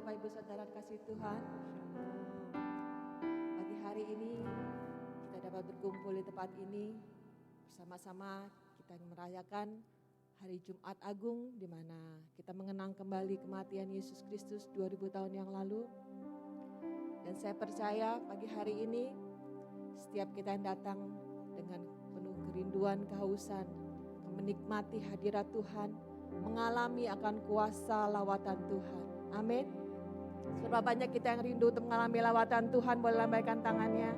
Bapak Ibu Saudara kasih Tuhan. Pagi hari ini kita dapat berkumpul di tempat ini bersama-sama kita merayakan hari Jumat Agung di mana kita mengenang kembali kematian Yesus Kristus 2000 tahun yang lalu. Dan saya percaya pagi hari ini setiap kita yang datang dengan penuh kerinduan, kehausan, menikmati hadirat Tuhan, mengalami akan kuasa lawatan Tuhan. Amin. Seberapa banyak kita yang rindu untuk mengalami lawatan Tuhan, boleh lambaikan tangannya.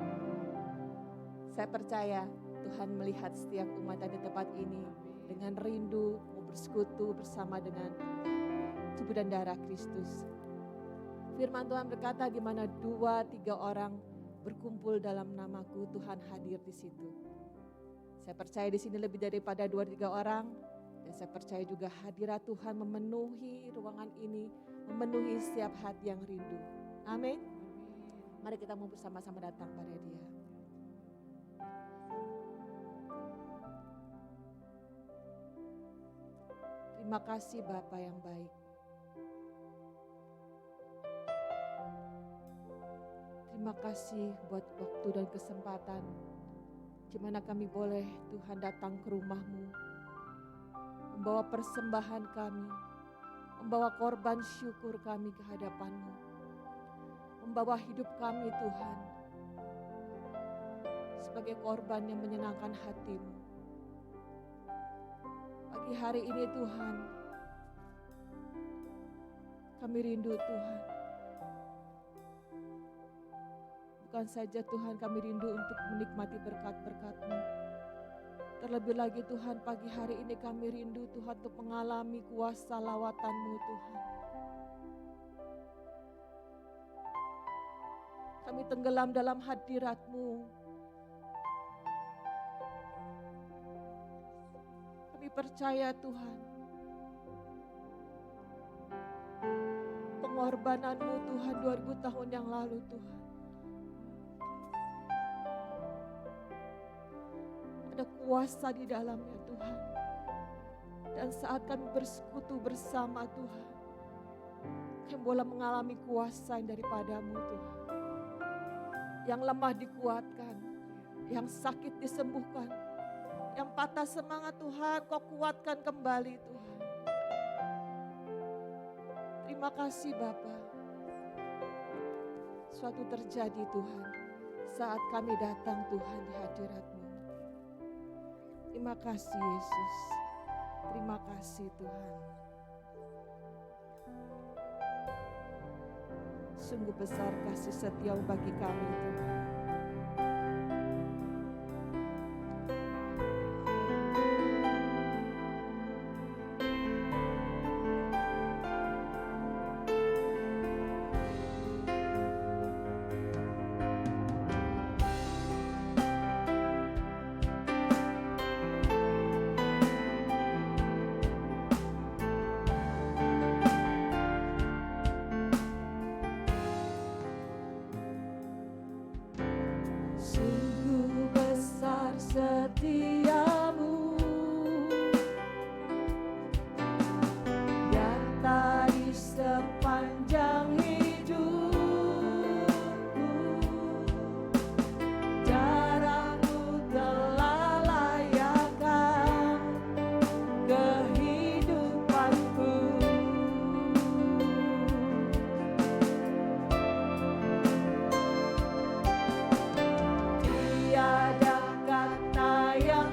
Saya percaya Tuhan melihat setiap umat di tempat ini dengan rindu mau bersekutu bersama dengan tubuh dan darah Kristus. Firman Tuhan berkata, di mana 2-3 orang berkumpul dalam namaku, Tuhan hadir di situ. Saya percaya di sini lebih daripada 2-3 orang. Dan saya percaya juga hadirat Tuhan memenuhi ruangan ini, memenuhi setiap hati yang rindu. Amin. Mari kita mau bersama-sama datang pada Dia. Terima kasih Bapa yang baik. Terima kasih buat waktu dan kesempatan di mana kami boleh Tuhan datang ke rumah-Mu. Membawa persembahan kami, membawa korban syukur kami ke hadapan-Mu, membawa hidup kami Tuhan sebagai korban yang menyenangkan hati-Mu. Pagi hari ini Tuhan, kami rindu Tuhan. Bukan saja Tuhan kami rindu untuk menikmati berkat-berkat-Mu. Terlebih lagi Tuhan, pagi hari ini kami rindu Tuhan untuk mengalami kuasa lawatan-Mu Tuhan. Kami tenggelam dalam hadirat-Mu. Kami percaya Tuhan, pengorbanan-Mu Tuhan 2000 tahun yang lalu Tuhan. Ada kuasa di dalamnya Tuhan. Dan saat kami bersekutu bersama Tuhan, kami boleh mengalami kuasa yang daripada-Mu Tuhan. Yang lemah dikuatkan, yang sakit disembuhkan, yang patah semangat Tuhan Kau kuatkan kembali Tuhan. Terima kasih Bapa. Suatu terjadi Tuhan saat kami datang Tuhan di hadirat-Mu. Terima kasih Yesus. Terima kasih Tuhan. Sungguh besar kasih setia-Mu bagi kami Tuhan. Tiada kata yang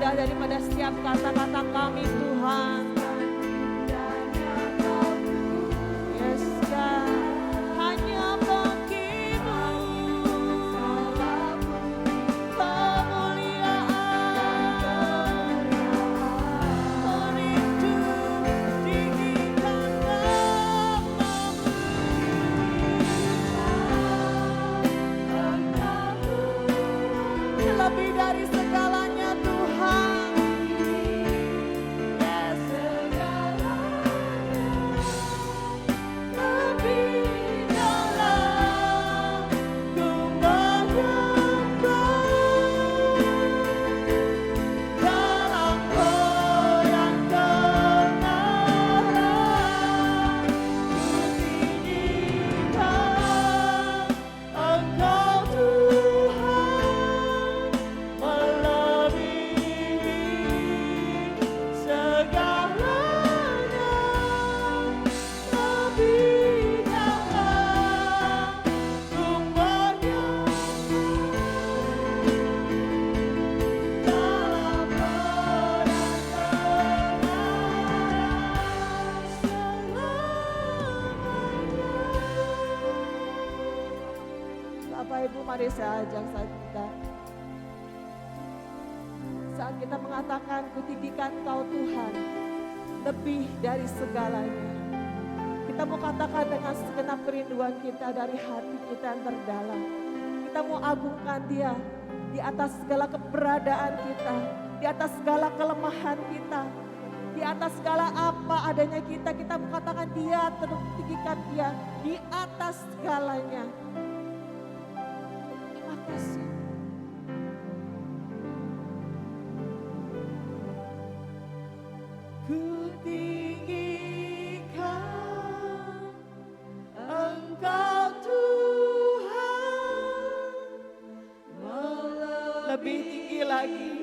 indah daripada setiap kata-kata kami Tuhan. Yes God, hanya bagimu kemuliaan, merindu tinggikan namamu, lebih dari segalanya Tuhan. Yes, lebih dalam ku menyembah dalam goyang kebenaran, ku tinggikan Engkau Tuhan, melebihi segalanya, lebih dalam ku menyembah dalam goyang kebenaran selamanya. Bapak Ibu, mari saya ajak saat kita mengatakan ku tinggikan Kau Tuhan lebih dari segalanya. Kita mau katakan dengan segenap kerinduan kita dari hati kita yang terdalam. Kita mau agungkan Dia di atas segala keberadaan kita, di atas segala kelemahan kita, di atas segala apa adanya kita. Kita mau katakan Dia, tinggikan Dia di atas segalanya. Terima kasih. Ku tinggikan Engkau Tuhan, lebih tinggi lagi,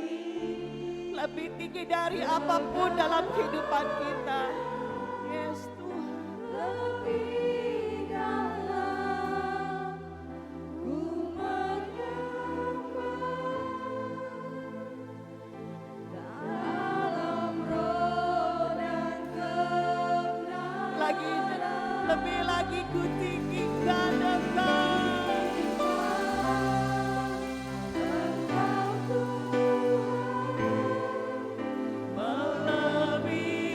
lebih tinggi dari apapun dalam kehidupan kita. Yes Tuhan, lebih dalam ku menyembah dalam roh dan kebenaran. Lebih lagi ku tinggikan Engkau. Melebihi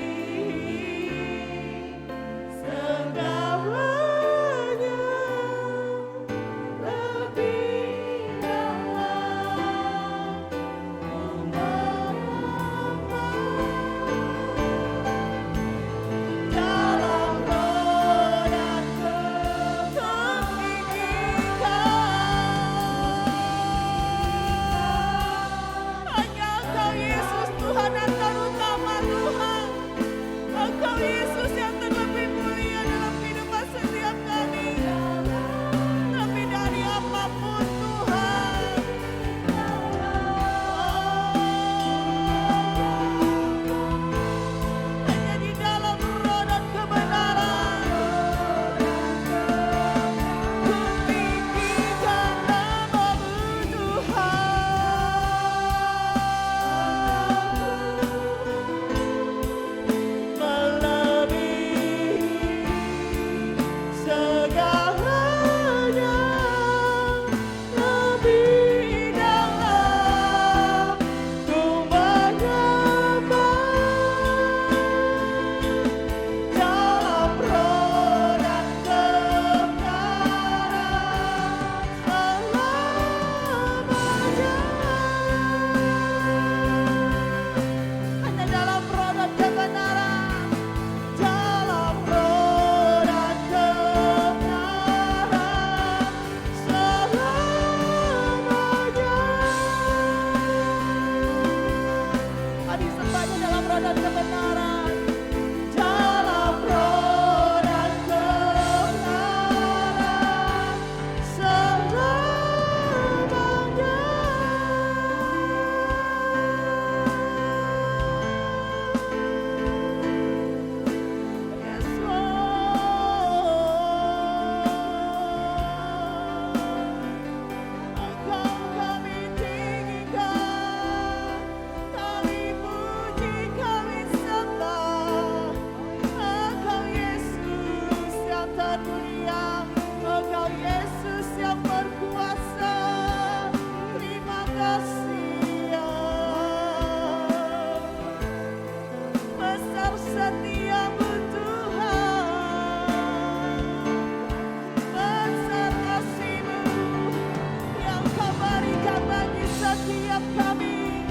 setiap kami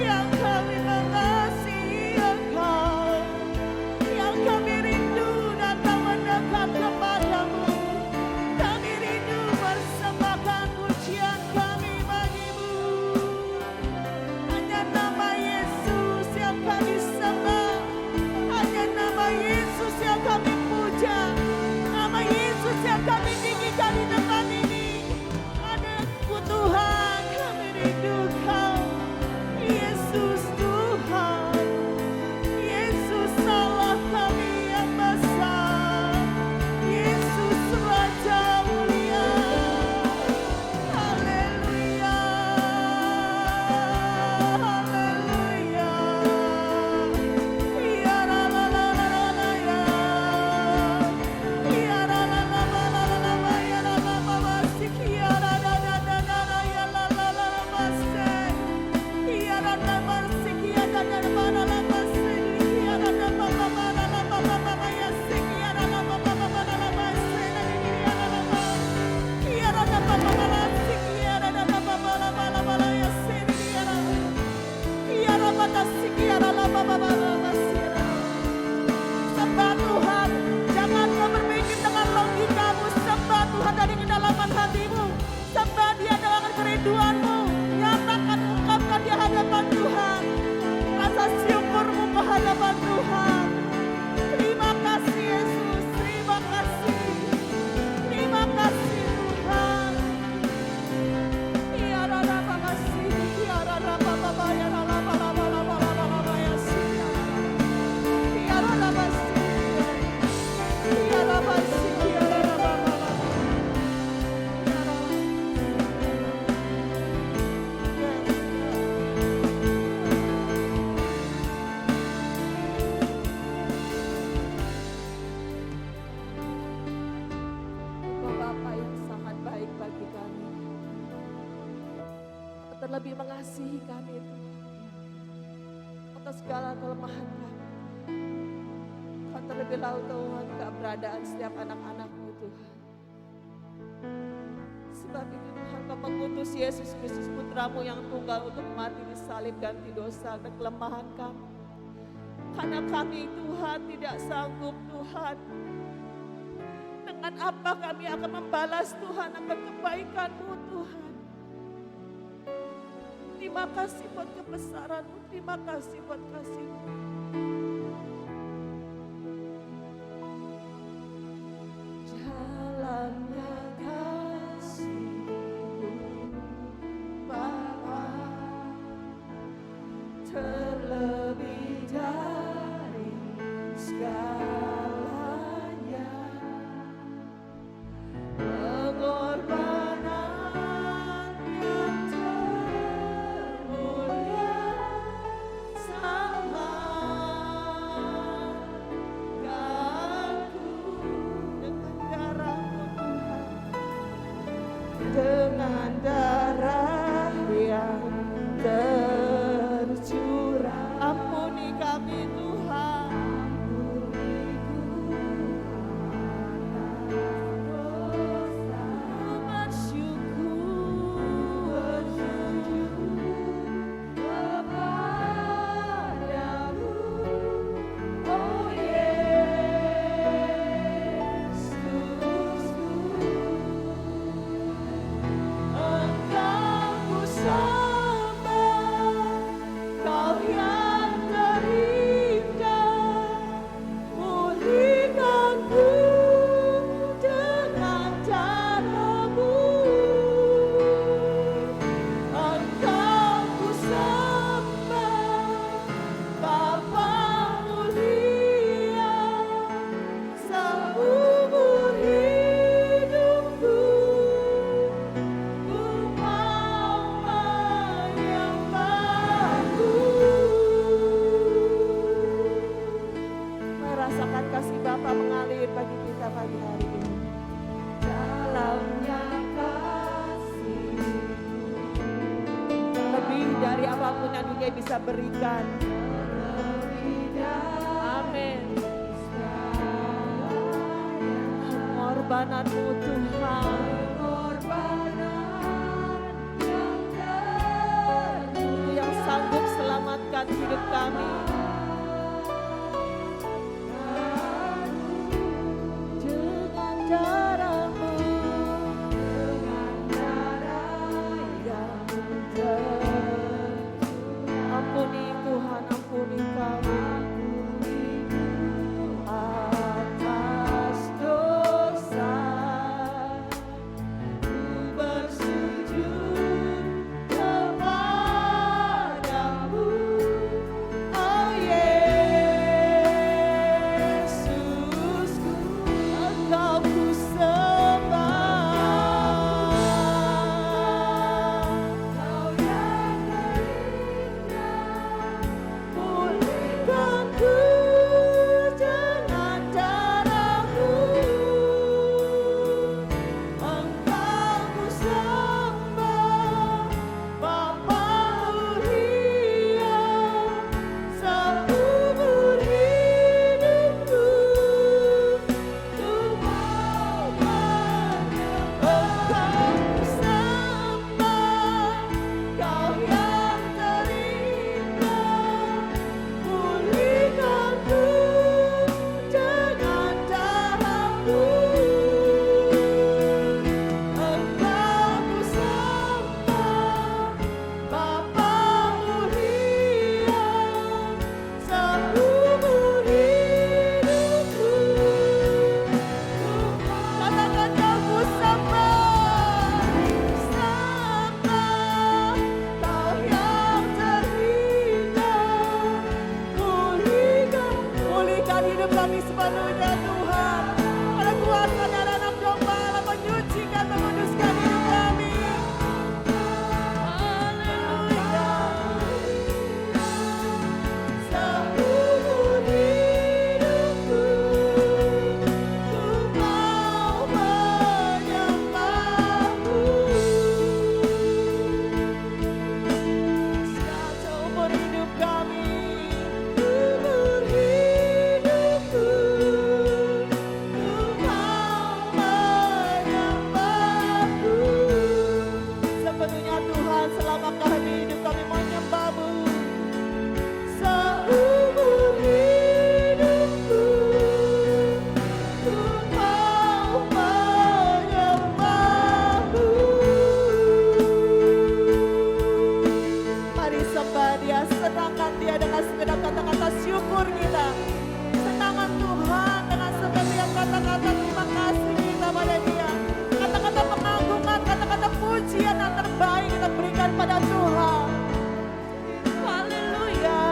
yang kami mengasihi Engkau, yang kami rindu datang mendekat kepadamu. Kami rindu persembahkan pujian kami bagimu. Hanya nama Yesus yang kami sembah, hanya nama Yesus yang kami puja, nama Yesus yang kami tinggikan di tempat ini. Ada Tuhan, kami rindu Kau, Yesus Tuhan, Yesus Allah kami yang besar, Yesus Raja mulia. Haleluya, haleluya. Ya la la la la la la ya, ya la la la la la la la ya la la la la sik ya la la la la la la ya la la la la la se ya la la la sik ya la la la la la la se ya la la la la la la la la la la ya sik ya la la la la la la la la se la ya la la la ya la la la la la sik ya la la la la la la la la ya se ya la ya la la sik ya la la la la la la se sembah Tuhan, jangan kau berpikir dengan logikamu. Sembah Tuhan dari kedalaman hatimu, sembah Dia dengan kerinduanmu. Nyatakan, ungkapkan di hadapan Tuhan rasa syukurmu ke hadapan Tuhan. Terima kasih Yesus, terima kasih Tuhan. Ya Rara Baba Sini, ya Rara Baba ya Rara Baba ya Sini, ya Rara Baba Sini, ya Rara Baba Sini, ya Rara Baba ya Rara. Engkau Bapa yang sangat baik bagi kami, terlebih mengasihi kami Tuhan. Atas segala kelemahan kami, Kau terlebih tahu Tuhan keberadaan setiap anak-anak-Mu Tuhan. Sebab itu Tuhan Kau mengutus Yesus Kristus Putra-Mu yang tunggal untuk mati di salib ganti dosa dan kelemahan kami. Karena kami Tuhan tidak sanggup Tuhan. Dengan apa kami akan membalas Tuhan akan kebaikan-Mu Tuhan. Terima kasih buat kebesaran-Mu, terima kasih buat kasih-Mu. Jalannya kasih-Mu Bapa, terlebih dari segalanya. Pengorbanan yang termulia sama ganku dengan darah-Mu Tuhan, dengan darah yang tercurah. Ampuni kami Tuhan, apapun yang dunia bisa berikan. Amin. Pengorbanan-Mu Tuhan, pengorbanan yang hidup kami. Dengan darah-Mu yang ampuni Tuhan, ampuni kami atas dosa. Ku bersujud kepadamu, oh Yesusku, Engkau ku sembah. Kau yang terindah, pulihkanku dengan darah-Mu. Engkau ku sembah, Bapa mulia, seumur hidupku. Ku mau Engkau ku sembah, Kau yang terindah, pulihkanku dengan darah-Mu. Engkau ku sembah, Bapa mulia, seumur hidupku. Katakan Kau ku sembah, sembah, Kau yang terindah, pulihkan hidup kami sepenuhnya Tuhan. Pada kuasa darah anak domba Allah menyucikan, menguduskan hidup kami. Haleluya. Seumur hidupku, ku mau menyembah-Mu. Seumur hidup kami, seumur hidupku, ku mau menyembah-Mu. Sepenuhnya Tuhan, selama kami hidup kami menyembah-Mu. Seumur hidupku, ku mau menyembah-Mu. Mari sembah Dia, senangkan Dia dengan segenap kata-kata syukur kita. Senangkan Tuhan dengan setiap kata-kata terima kasih kita pada Dia. Kata-kata pengagungan, kata-kata pujian yang terbaik kita berikan pada Tuhan. Haleluya.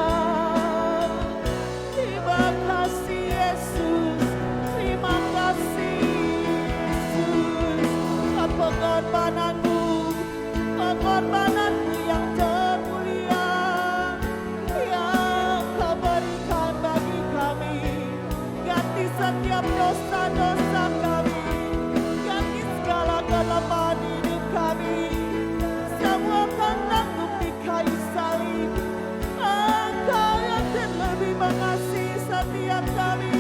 Terima kasih Yesus, terima kasih Yesus. Pengorbanan-Mu, pengorbanan-Mu yang termulia, yang Kau berikan bagi kami. Ganti setiap dosa-dosa kami, ganti segala kelemahan hidup kami. Semua Kau tanggung di kayu salib. Engkau yang terlebih mengasihi setiap kami.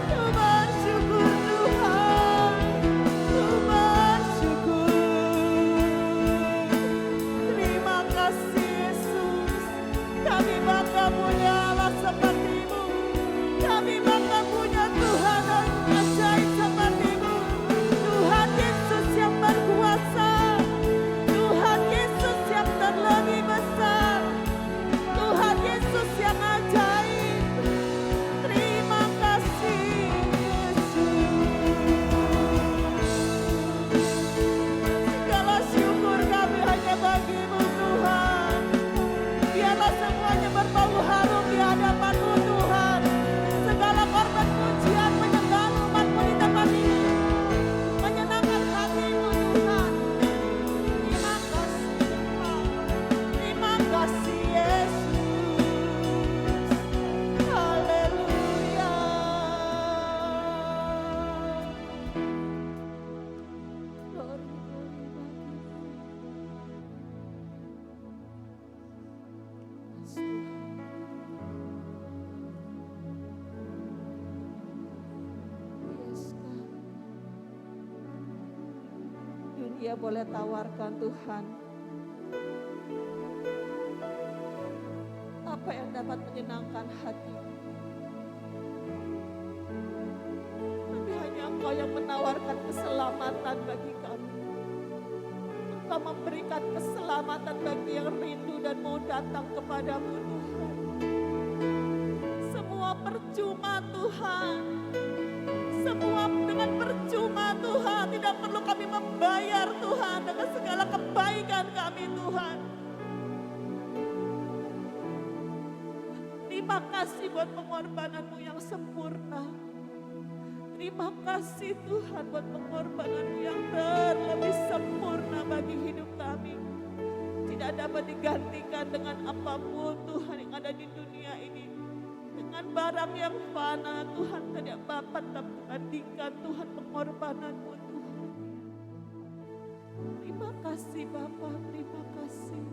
Ku bersyukur Tuhan, ku bersyukur. Terima kasih Yesus. Kami bangga punya Allah seperti-Mu. Kami bangga punya Tuhan yang ajaib seperti-Mu. Tuhan Yesus yang berkuasa, Tuhan Yesus yang terlebih besar, Tuhan Yesus yang ajaib. Terima kasih Yesus. Segala syukur kami hanya bagi-Mu Tuhan. Biarlah semuanya berbau harum di hadapan-Mu Tuhan. Segala korban pujian menyembah umat-Mu di tempat ini menyenangkan hati-Mu Tuhan. Terima kasih Bapa, terima kasih Yesus. Haleluya. Glory, glory bagi Yes, God. Dunia boleh tawarkan Tuhan, apa yang dapat menyenangkan hatimu. Tapi hanya Engkau yang menawarkan keselamatan bagi kami. Engkau memberikan keselamatan bagi yang rindu dan mau datang kepadamu Tuhan. Semua percuma Tuhan. Semua dengan percuma Tuhan. Tidak perlu kami membayar Tuhan dengan segala kebaikan kami Tuhan. Terima kasih buat pengorbananmu yang sempurna. Terima kasih Tuhan buat pengorbananmu yang terlebih sempurna bagi hidup kami. Tidak dapat digantikan dengan apapun Tuhan yang ada di dunia ini. Dengan barang yang fana Tuhan tidak dapat bandingkan Tuhan pengorbananmu Tuhan. Terima kasih Bapa, terima kasih.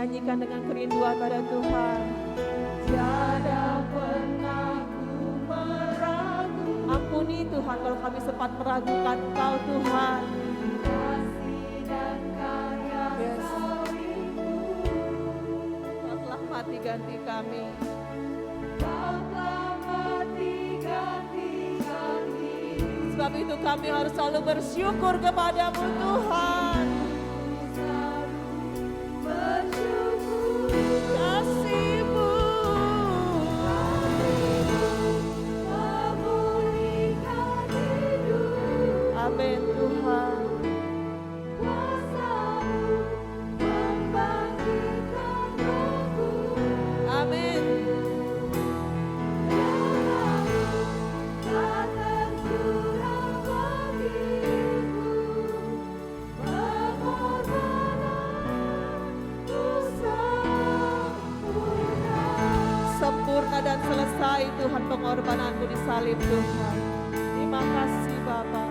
Nyanyikan dengan kerinduan pada Tuhan. Tiada pernah ku meragu. Ampuni Tuhan kalau kami sempat meragukan Engkau Tuhan. Kasih dan karya salibmu. Kau telah mati ganti kami. Kau telah mati ganti kami. Sebab itu kami harus selalu bersyukur kepadamu Tuhan. Amin Tuhan. Kuasa-Mu membangkitkan rohku. Amin. Darah-Mu tak tercurah bagiku. Pengorbananmu sempurna. Sempurna dan selesai Tuhan pengorbananmu di salib Tuhan. Terima kasih Bapa.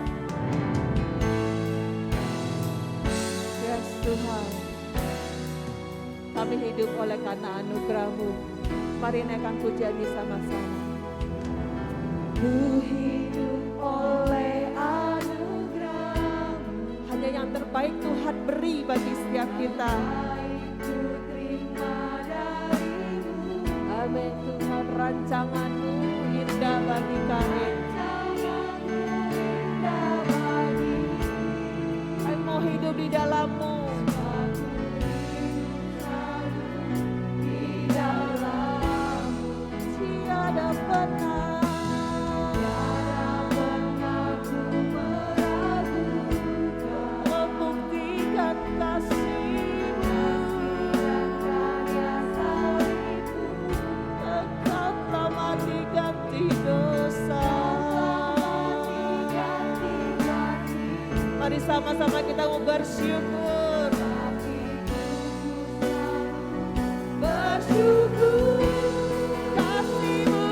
Tuhan, kami hidup oleh karena anugerah-Mu. Mari naikkan pujian bersama-sama. Ku hidup oleh anugerah-Mu. Hanya yang terbaik Tuhan beri bagi setiap kita. Ku terima dari-Mu. Amin Tuhan, rancangan-Mu indah bagi kami. Kami mau hidup di dalam-Mu. Mari sama-sama kita mau bersyukur. Bersyukur kasih-Mu.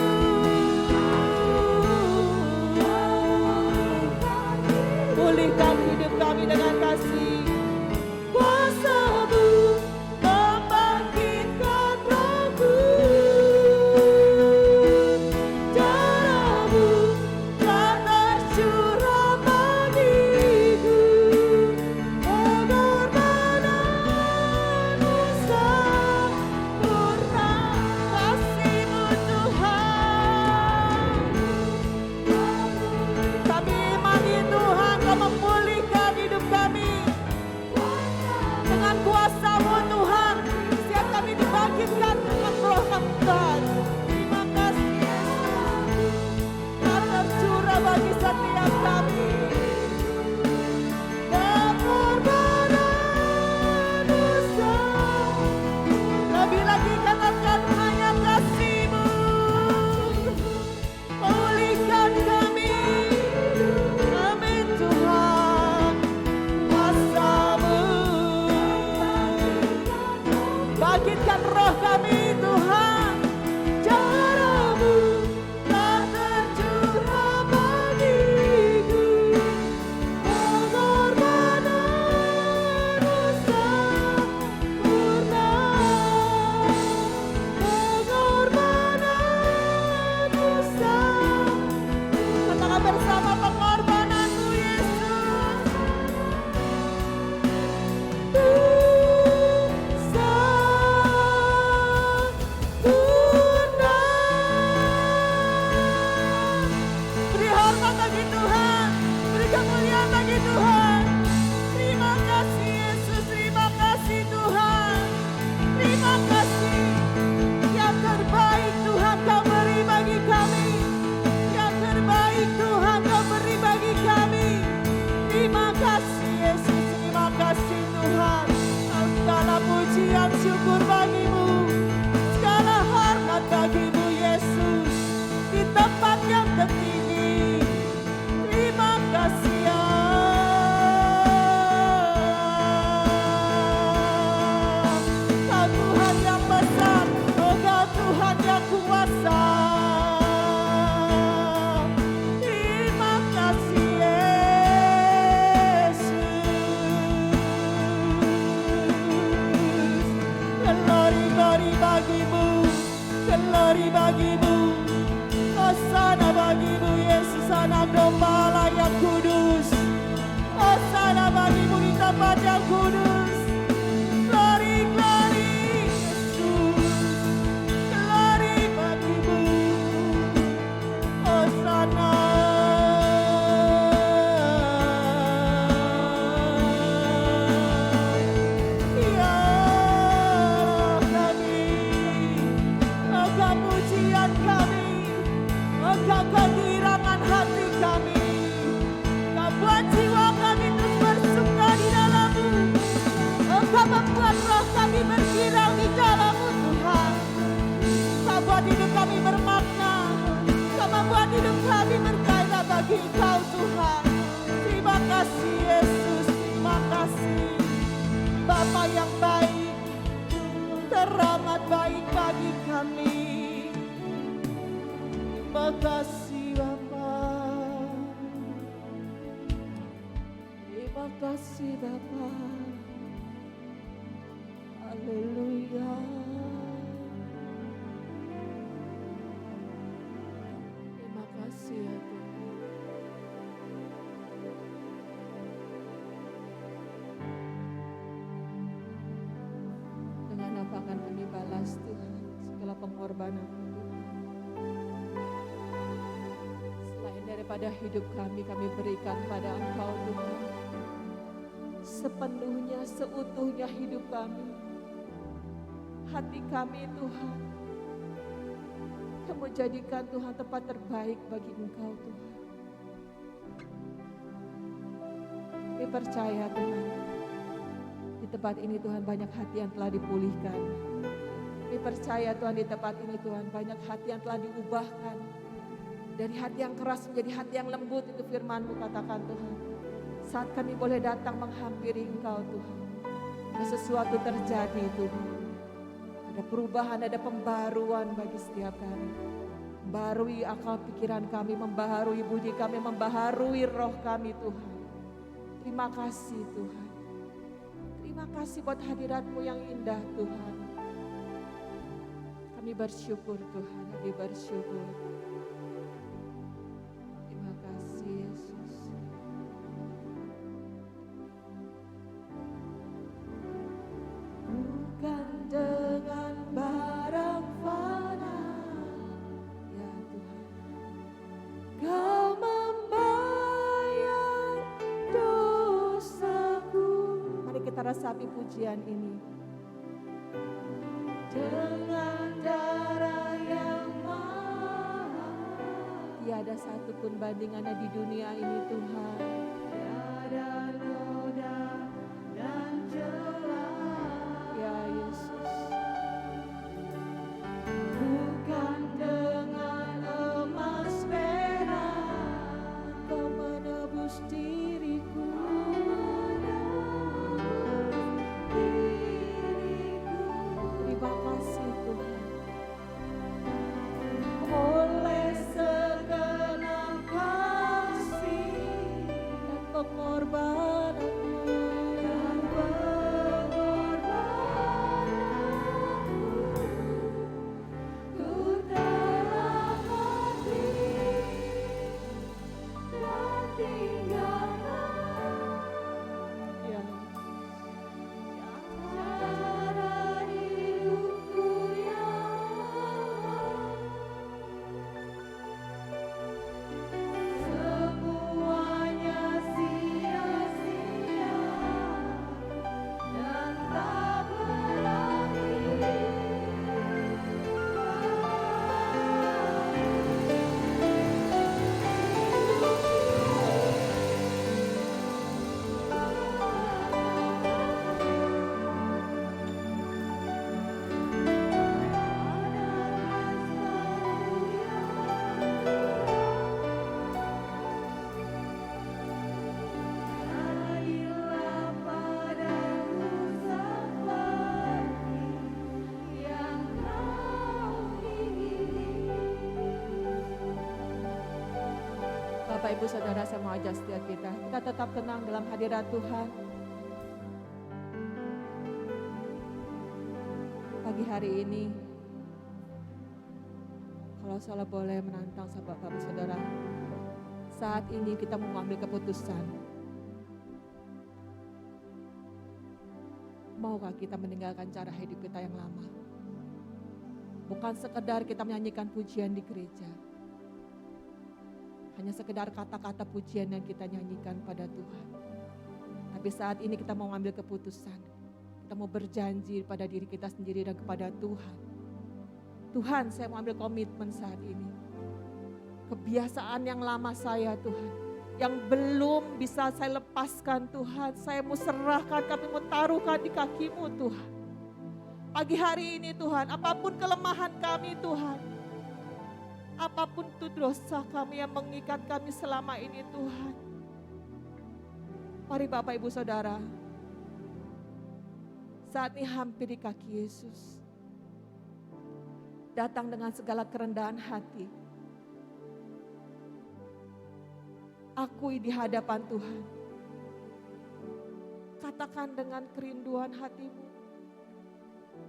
Pulihkan hidup kami dengan kasih. Kuasa-Mu membangkitkan rohku. Darah-Mu tak tercurah bagiku. yang tinggi. Terima kasih ya. Kau Tuhan yang besar, oh Kau Tuhan yang kuasa. Terima kasih Yesus. Glory, glory bagimu, glory bagimu. Hosana bagimu Yesus, anak domba Allah yang kudus. Hosana bagimu di tempat yang kudus. Glory, glory Yesus. Glory bagimu. Hosana. Ya kami, engkau pujian kami. Engkau kegirangan hati kami. Kau buat jiwa kami terus bersuka di dalam-Mu. Engkau membuat roh kami bergirang di dalam-Mu Tuhan. Kau buat hidup kami bermakna. Kau membuat hidup kami bergairah bagi Engkau Tuhan. Terima kasih Yesus. Terima kasih Bapa yang baik, teramat baik bagi kami. Terima kasih Bapa. Terima kasih Bapa. Haleluya. Terima kasih ya Tuhan. Dengan apa akan kami balas Tuhan segala pengorbanan-Mu Tuhan. Selain daripada hidup kami berikan pada Engkau Tuhan. Sepenuhnya, seutuhnya hidup kami. Hati kami Tuhan. Kamu jadikan Tuhan tempat terbaik bagi Engkau Tuhan. Kami percaya Tuhan. Di tempat ini Tuhan banyak hati yang telah dipulihkan. Kami percaya Tuhan di tempat ini Tuhan banyak hati yang telah diubahkan. Dari hati yang keras menjadi hati yang lembut, itu firman-Mu katakan Tuhan. Saat kami boleh datang menghampiri Engkau Tuhan. Ada sesuatu terjadi Tuhan. Ada perubahan, ada pembaruan bagi setiap kami. Membarui akal pikiran kami, membaharui budi kami, membaharui roh kami Tuhan. Terima kasih Tuhan. Terima kasih buat hadirat-Mu yang indah Tuhan. Kami bersyukur Tuhan, kami bersyukur. Terima kasih Yesus. Bukan dengan barang fana, ya Tuhan, Kau membayar dosaku. Mari kita resapi pujian ini. Dengan darah yang mahal, tiada satu pun bandingannya di dunia ini Tuhan. Tiada noda dan celah, ya Yesus. Bukan dengan emas perak Kau menebus diriku. Terima kasih Tuhan. Oleh segenap kasih dan Bapak Ibu Saudara, saya mau ajak setiap kita tetap tenang dalam hadirat Tuhan. Pagi hari ini, kalau saya boleh menantang sahabat Bapak Saudara, saat ini kita mau mengambil keputusan. Maukah kita meninggalkan cara hidup kita yang lama? Bukan sekedar kita menyanyikan pujian di gereja. Hanya sekedar kata-kata pujian yang kita nyanyikan pada Tuhan. Tapi saat ini kita mau mengambil keputusan. Kita mau berjanji pada diri kita sendiri dan kepada Tuhan. Tuhan, saya mau ambil komitmen saat ini. Kebiasaan yang lama saya, Tuhan, yang belum bisa saya lepaskan, Tuhan, saya mau serahkan, kami mau taruhkan di kaki-Mu, Tuhan. Pagi hari ini, Tuhan, apapun kelemahan kami, Tuhan, apapun itu dosa kami yang mengikat kami selama ini, Tuhan, mari Bapak Ibu Saudara, saat ini hampir di kaki Yesus, datang dengan segala kerendahan hati. Akui di hadapan Tuhan. Katakan dengan kerinduan hatimu,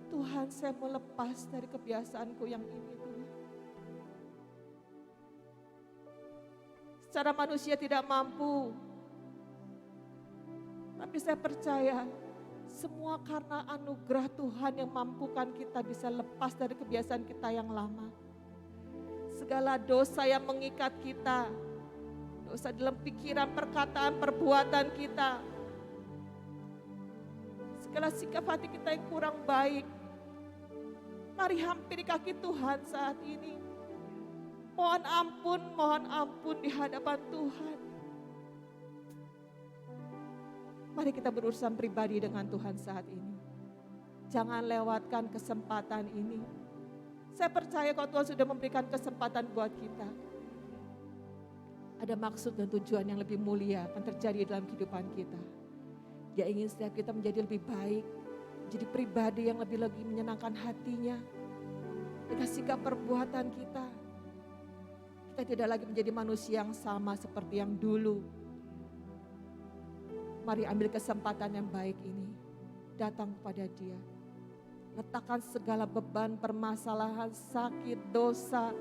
Tuhan, saya mau lepas dari kebiasaanku yang ini, Tuhan. Secara manusia tidak mampu, tapi saya percaya semua karena anugerah Tuhan yang mampukan kita bisa lepas dari kebiasaan kita yang lama. Segala dosa yang mengikat kita, dosa dalam pikiran, perkataan, perbuatan kita, segala sikap hati kita yang kurang baik, mari hampiri kaki Tuhan saat ini. Mohon ampun di hadapan Tuhan. Mari kita berurusan pribadi dengan Tuhan saat ini. Jangan lewatkan kesempatan ini. Saya percaya kalau Tuhan sudah memberikan kesempatan buat kita, ada maksud dan tujuan yang lebih mulia akan terjadi dalam kehidupan kita. Dia ingin setiap kita menjadi lebih baik, menjadi pribadi yang lebih lagi menyenangkan hatinya. Dengan sikap perbuatan kita, kita tidak lagi menjadi manusia yang sama seperti yang dulu. Mari ambil kesempatan yang baik ini, datang kepada Dia. Letakkan segala beban, permasalahan, sakit, dosa,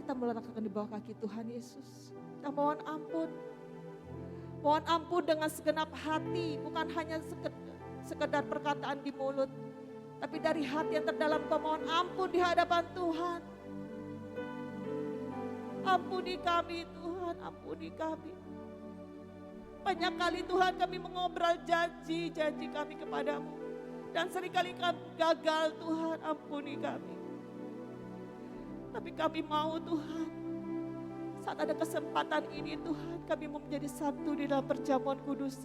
kita meletakkan di bawah kaki Tuhan Yesus. Kita mohon ampun. Mohon ampun dengan segenap hati, bukan hanya sekedar perkataan di mulut, tapi dari hati yang terdalam kau mohon ampun di hadapan Tuhan. Ampuni kami Tuhan, ampuni kami. Banyak kali Tuhan kami mengobrol janji-janji kami kepadamu. Dan seringkali kami gagal Tuhan, ampuni kami. Tapi kami mau Tuhan, saat ada kesempatan ini Tuhan, kami mau menjadi satu di dalam perjamuan kudus.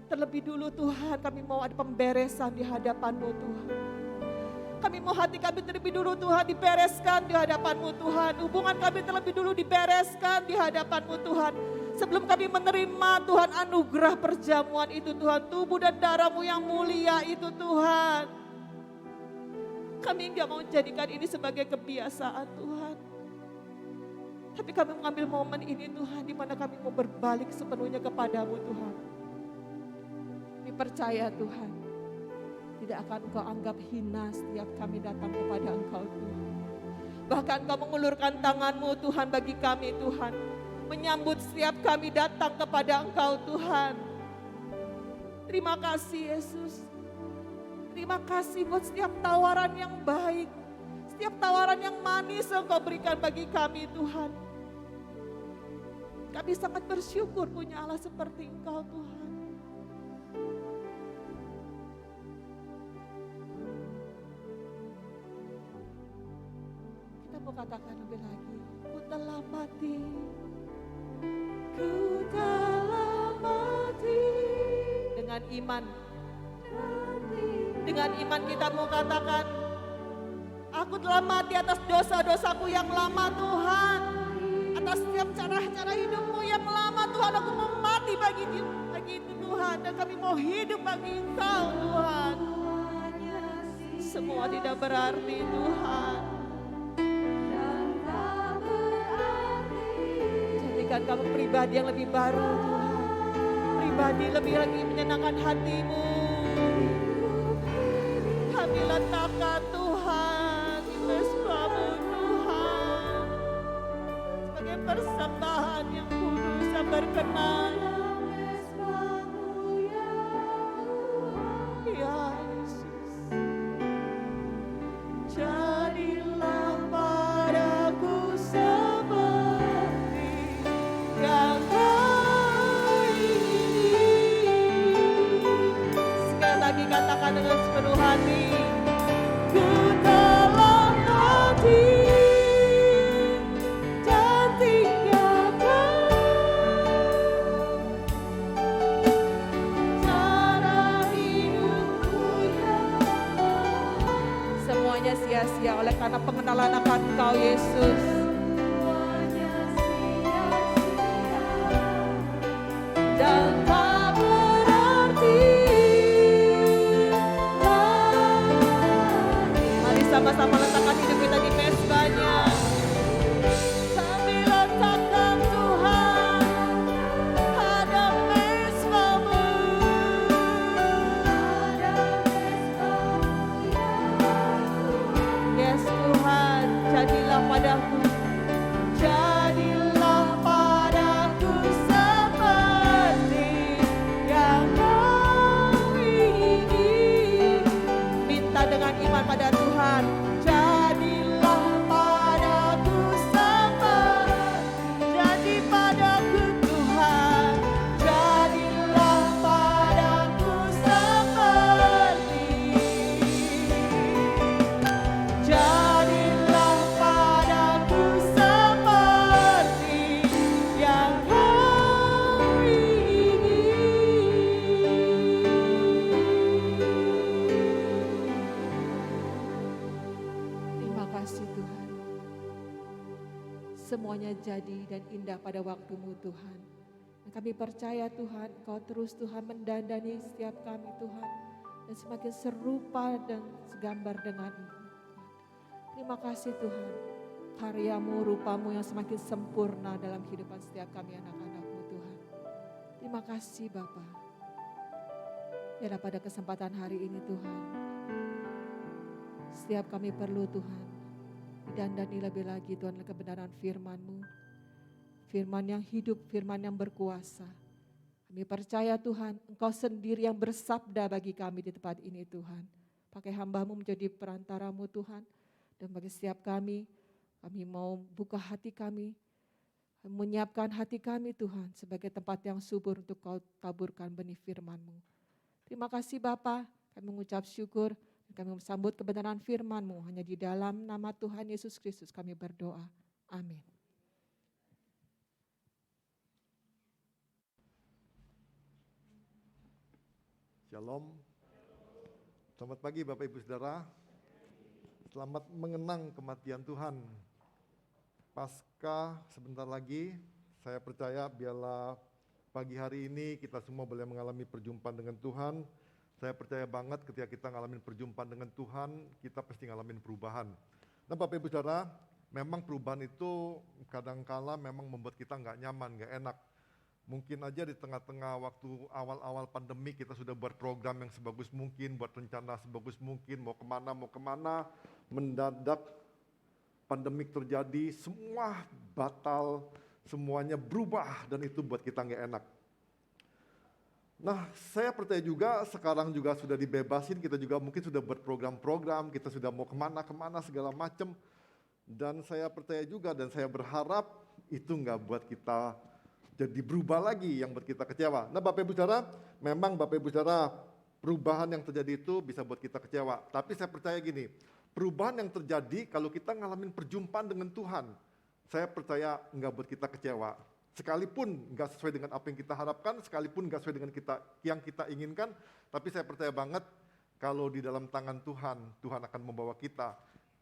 Terlebih dulu Tuhan, kami mau ada pemberesan di hadapan-Mu Tuhan. Kami mau hati kami terlebih dulu Tuhan dibereskan di hadapan-Mu Tuhan. Hubungan kami terlebih dulu dibereskan di hadapan-Mu Tuhan. Sebelum kami menerima Tuhan anugerah perjamuan itu Tuhan, tubuh dan darah-Mu yang mulia itu Tuhan. Kami enggak mau jadikan ini sebagai kebiasaan Tuhan. Tapi kami mengambil momen ini Tuhan, di mana kami mau berbalik sepenuhnya kepadamu Tuhan. Kami percaya Tuhan, tidak akan Engkau anggap hina setiap kami datang kepada Engkau Tuhan. Bahkan Engkau mengulurkan tangan-Mu Tuhan bagi kami Tuhan. Menyambut setiap kami datang kepada Engkau Tuhan. Terima kasih Yesus. Terima kasih buat setiap tawaran yang baik. Setiap tawaran yang manis Engkau berikan bagi kami Tuhan. Kami sangat bersyukur punya Allah seperti Engkau Tuhan. Kita mau katakan lebih lagi. Ku telah mati. Ku telah mati. Dengan iman. Dengan iman kita mau katakan, aku telah mati atas dosa-dosaku yang lama Tuhan. Atas setiap cara-cara hidupmu yang lama Tuhan, aku mau mati bagi itu Tuhan. Dan kami mau hidup bagi Engkau Tuhan. Semua tidak berarti Tuhan. Jadikan berikan kami pribadi yang lebih baru Tuhan. Pribadi lebih lagi menyenangkan hati-Mu. Kami letakkan Tuhan di mesbah-Mu Tuhan. Sebagai persembahan yang kudus dan berkenan. Ya Yesus. Jadilah padaku seperti yang Kau ingini. Sekali lagi katakan dengan sepenuh hati. Ku telah mati dan tinggalkan cara hidupku yang semuanya sia-sia oleh karena pengenalan akan Engkau Yesus. Semuanya sia-sia dan tak berarti lagi. Mari sama-sama letakkan hidup kita di mesbahnya. Kami letakkan Tuhan pada mesbah-Mu. Yes Tuhan, jadilah padaku. Jadilah padaku seperti yang Kau ingini. Minta dengan iman pada Tuhan. Jadilah padaku seperti. Jadi padaku Tuhan. Jadilah padaku seperti. Jadilah padaku seperti yang Kau ingini. Terima kasih Tuhan. Semuanya jadi dan indah pada waktu-Mu Tuhan. Dan kami percaya Tuhan, Kau terus Tuhan mendandani setiap kami Tuhan. Dan semakin serupa dan segambar dengan-Mu Tuhan. Terima kasih Tuhan, karya-Mu, rupa-Mu yang semakin sempurna dalam kehidupan setiap kami anak-anak-Mu Tuhan. Terima kasih Bapa. Ya pada kesempatan hari ini Tuhan, setiap kami perlu Tuhan, didandani lebih lagi Tuhan kebenaran firman-Mu. Firman yang hidup, firman yang berkuasa. Kami percaya Tuhan, Engkau sendiri yang bersabda bagi kami di tempat ini Tuhan. Pakai hamba-Mu menjadi perantara-Mu Tuhan. Dan bagi setiap kami mau buka hati kami, menyiapkan hati kami Tuhan sebagai tempat yang subur untuk Kau taburkan benih firman-Mu. Terima kasih Bapa, kami mengucap syukur dan kami sambut kebenaran firman-Mu. Hanya di dalam nama Tuhan Yesus Kristus kami berdoa. Amin. Shalom. Selamat pagi Bapak Ibu Saudara. Selamat mengenang kematian Tuhan. Pasca sebentar lagi, saya percaya biarlah pagi hari ini kita semua boleh mengalami perjumpaan dengan Tuhan. Saya percaya banget ketika kita ngalamin perjumpaan dengan Tuhan, kita pasti ngalamin perubahan. Nah Bapak Ibu Saudara, memang perubahan itu kadangkala memang membuat kita nggak nyaman, nggak enak. Mungkin aja di tengah-tengah waktu awal-awal pandemi kita sudah buat program yang sebagus mungkin, buat rencana sebagus mungkin, mau kemana, mendadak pandemik terjadi, semua batal, semuanya berubah dan itu buat kita nggak enak. Nah saya percaya juga sekarang juga sudah dibebasin, kita juga mungkin sudah buat program-program, kita sudah mau kemana segala macam. Dan saya percaya juga dan saya berharap itu nggak buat kita jadi berubah lagi yang buat kita kecewa. Nah Bapak Ibu Saudara, memang Bapak Ibu Saudara, perubahan yang terjadi itu bisa buat kita kecewa. Tapi saya percaya gini, perubahan yang terjadi kalau kita ngalamin perjumpaan dengan Tuhan, saya percaya nggak buat kita kecewa. Sekalipun nggak sesuai dengan apa yang kita harapkan, sekalipun nggak sesuai dengan yang kita inginkan, tapi saya percaya banget kalau di dalam tangan Tuhan, Tuhan akan membawa kita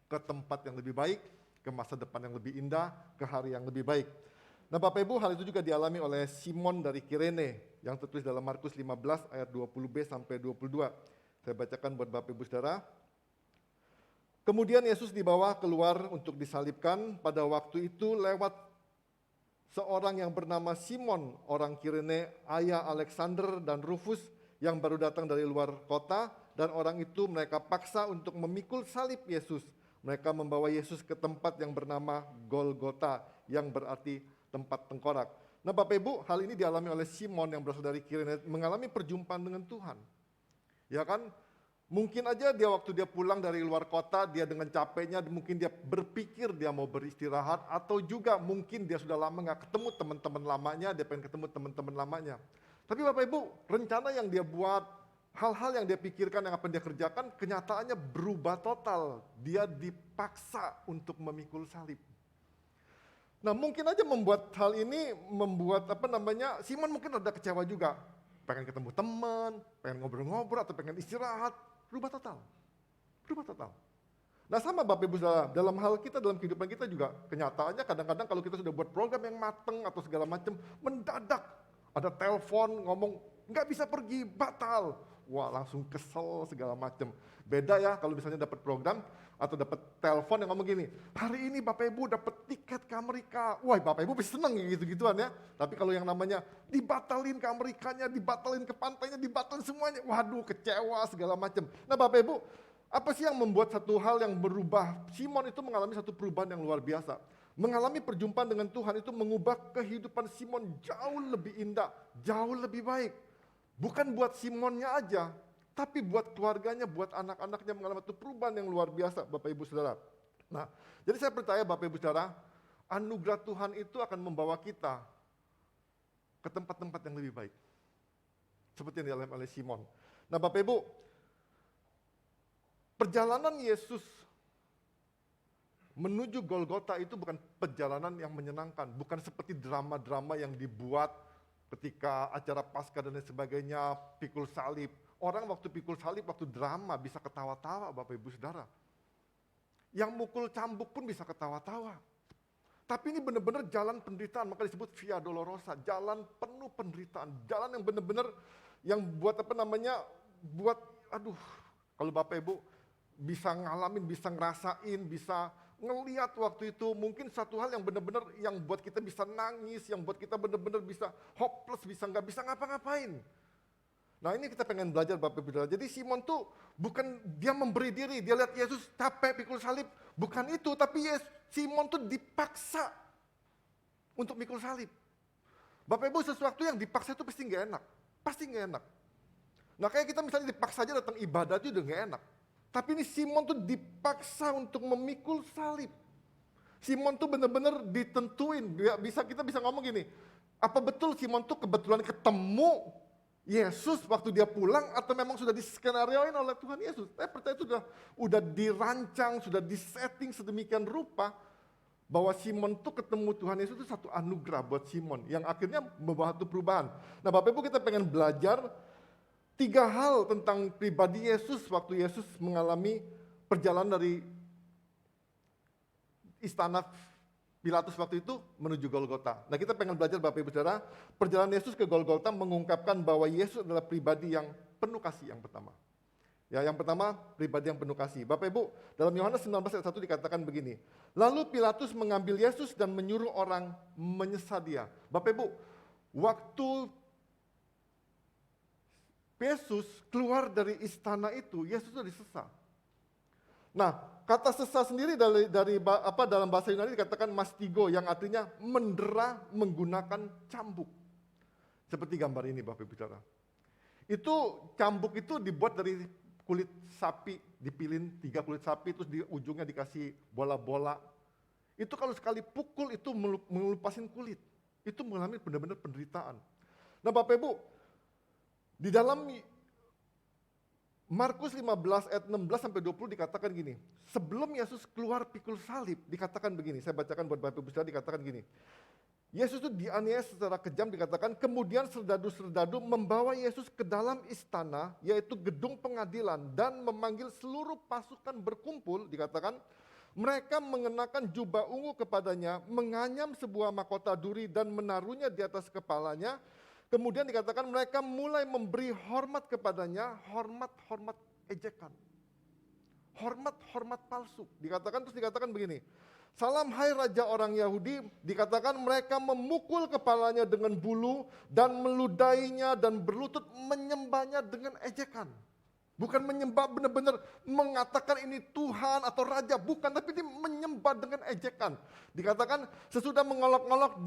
ke tempat yang lebih baik, ke masa depan yang lebih indah, ke hari yang lebih baik. Nah Bapak Ibu, hal itu juga dialami oleh Simon dari Kirene yang tertulis dalam Markus 15 ayat 20b sampai 22. Saya bacakan buat Bapak Ibu Saudara. Kemudian Yesus dibawa keluar untuk disalibkan. Pada waktu itu lewat seorang yang bernama Simon, orang Kirene, ayah Alexander dan Rufus yang baru datang dari luar kota, dan orang itu mereka paksa untuk memikul salib Yesus. Mereka membawa Yesus ke tempat yang bernama Golgota, yang berarti tempat tengkorak. Nah Bapak Ibu, hal ini dialami oleh Simon yang berasal dari Kirene, mengalami perjumpaan dengan Tuhan. Ya kan? Mungkin aja dia waktu dia pulang dari luar kota, dia dengan capeknya, mungkin dia berpikir dia mau beristirahat, atau juga mungkin dia sudah lama nggak ketemu teman-teman lamanya, dia pengen ketemu teman-teman lamanya. Tapi Bapak Ibu, rencana yang dia buat, hal-hal yang dia pikirkan, yang apa dia kerjakan, kenyataannya berubah total. Dia dipaksa untuk memikul salib. Nah mungkin aja membuat hal ini, membuat Simon mungkin ada kecewa juga. Pengen ketemu teman, pengen ngobrol-ngobrol, atau pengen istirahat. Berubah total. Nah sama Bapak Ibu Saudara, dalam hal kita, dalam kehidupan kita juga, kenyataannya kadang-kadang kalau kita sudah buat program yang mateng atau segala macam, mendadak ada telepon ngomong, nggak bisa pergi, batal. Wah langsung kesel segala macam. Beda ya kalau misalnya dapat program atau dapat telepon yang ngomong gini, hari ini Bapak Ibu dapat tiket ke Amerika. Wah Bapak Ibu pasti seneng gitu-gituan ya. Tapi kalau yang namanya dibatalin ke Amerikanya, dibatalin ke pantainya, dibatalin semuanya. Waduh kecewa segala macam. Nah Bapak Ibu, apa sih yang membuat satu hal yang berubah? Simon itu mengalami satu perubahan yang luar biasa. Mengalami perjumpaan dengan Tuhan itu mengubah kehidupan Simon jauh lebih indah, jauh lebih baik. Bukan buat Simonnya aja, tapi buat keluarganya, buat anak-anaknya mengalami satu perubahan yang luar biasa, Bapak Ibu Saudara. Nah, jadi saya percaya Bapak Ibu Saudara, anugerah Tuhan itu akan membawa kita ke tempat-tempat yang lebih baik. Seperti yang dialami oleh Simon. Nah Bapak Ibu, perjalanan Yesus menuju Golgota itu bukan perjalanan yang menyenangkan, bukan seperti drama-drama yang dibuat ketika acara Paskah dan lain sebagainya, pikul salib. Orang waktu pikul salib, waktu drama bisa ketawa-tawa Bapak Ibu Saudara. Yang mukul cambuk pun bisa ketawa-tawa. Tapi ini benar-benar jalan penderitaan, maka disebut Via Dolorosa, jalan penuh penderitaan, jalan yang benar-benar yang buat kalau Bapak Ibu bisa ngalamin, bisa ngerasain, bisa ngelihat waktu itu, mungkin satu hal yang benar-benar yang buat kita bisa nangis, yang buat kita benar-benar bisa hopeless, bisa nggak bisa ngapa-ngapain. Nah ini kita pengen belajar Bapak Ibu. Jadi Simon tuh bukan dia memberi diri, dia lihat Yesus capek pikul salib, bukan itu, tapi Simon tuh dipaksa untuk pikul salib. Bapak Ibu, sesuatu yang dipaksa itu pasti nggak enak, Nah kayak kita misalnya dipaksa aja datang ibadah itu udah nggak enak. Tapi ini Simon tuh dipaksa untuk memikul salib. Simon tuh benar-benar ditentuin, kita bisa ngomong gini, apa betul Simon tuh kebetulan ketemu Yesus waktu dia pulang atau memang sudah diskenarioin oleh Tuhan Yesus? Saya percaya itu udah dirancang, sudah disetting sedemikian rupa bahwa Simon tuh ketemu Tuhan Yesus itu satu anugerah buat Simon yang akhirnya membawa satu perubahan. Nah Bapak Ibu, kita pengen belajar 3 hal tentang pribadi Yesus waktu Yesus mengalami perjalanan dari istana Pilatus waktu itu menuju Golgota. Nah kita pengen belajar Bapak Ibu Saudara, perjalanan Yesus ke Golgota mengungkapkan bahwa Yesus adalah pribadi yang penuh kasih yang pertama. Ya, yang pertama pribadi yang penuh kasih. Bapak Ibu, dalam Yohanes 19 ayat 1 dikatakan begini, lalu Pilatus mengambil Yesus dan menyuruh orang menyesat dia. Bapak Ibu, waktu Yesus keluar dari istana itu, Yesus sudah disesat. Nah, kata sesah sendiri dalam bahasa Yunani dikatakan mastigo, yang artinya mendera menggunakan cambuk. Seperti gambar ini Bapak Ibu Saudara. Itu cambuk itu dibuat dari kulit sapi, dipilin 3 kulit sapi, terus di ujungnya dikasih bola-bola. Itu kalau sekali pukul itu melupasin kulit. Itu mengalami benar-benar penderitaan. Nah Bapak Ibu, di dalam Markus 15 ayat 16-20 dikatakan gini, sebelum Yesus keluar pikul salib, dikatakan begini, saya bacakan buat Bapak Ibu Saudara, dikatakan gini, Yesus itu dianiaya secara kejam, dikatakan, kemudian serdadu-serdadu membawa Yesus ke dalam istana, yaitu gedung pengadilan, dan memanggil seluruh pasukan berkumpul, dikatakan, mereka mengenakan jubah ungu kepadanya, menganyam sebuah mahkota duri dan menaruhnya di atas kepalanya. Kemudian dikatakan mereka mulai memberi hormat kepadanya, hormat ejekan. Hormat palsu. Terus dikatakan begini, Salam hai Raja orang Yahudi, dikatakan mereka memukul kepalanya dengan bulu dan meludainya dan berlutut menyembahnya dengan ejekan. Bukan menyembah benar-benar mengatakan ini Tuhan atau Raja, bukan, tapi dia menyembah dengan ejekan. Dikatakan sesudah mengolok-olok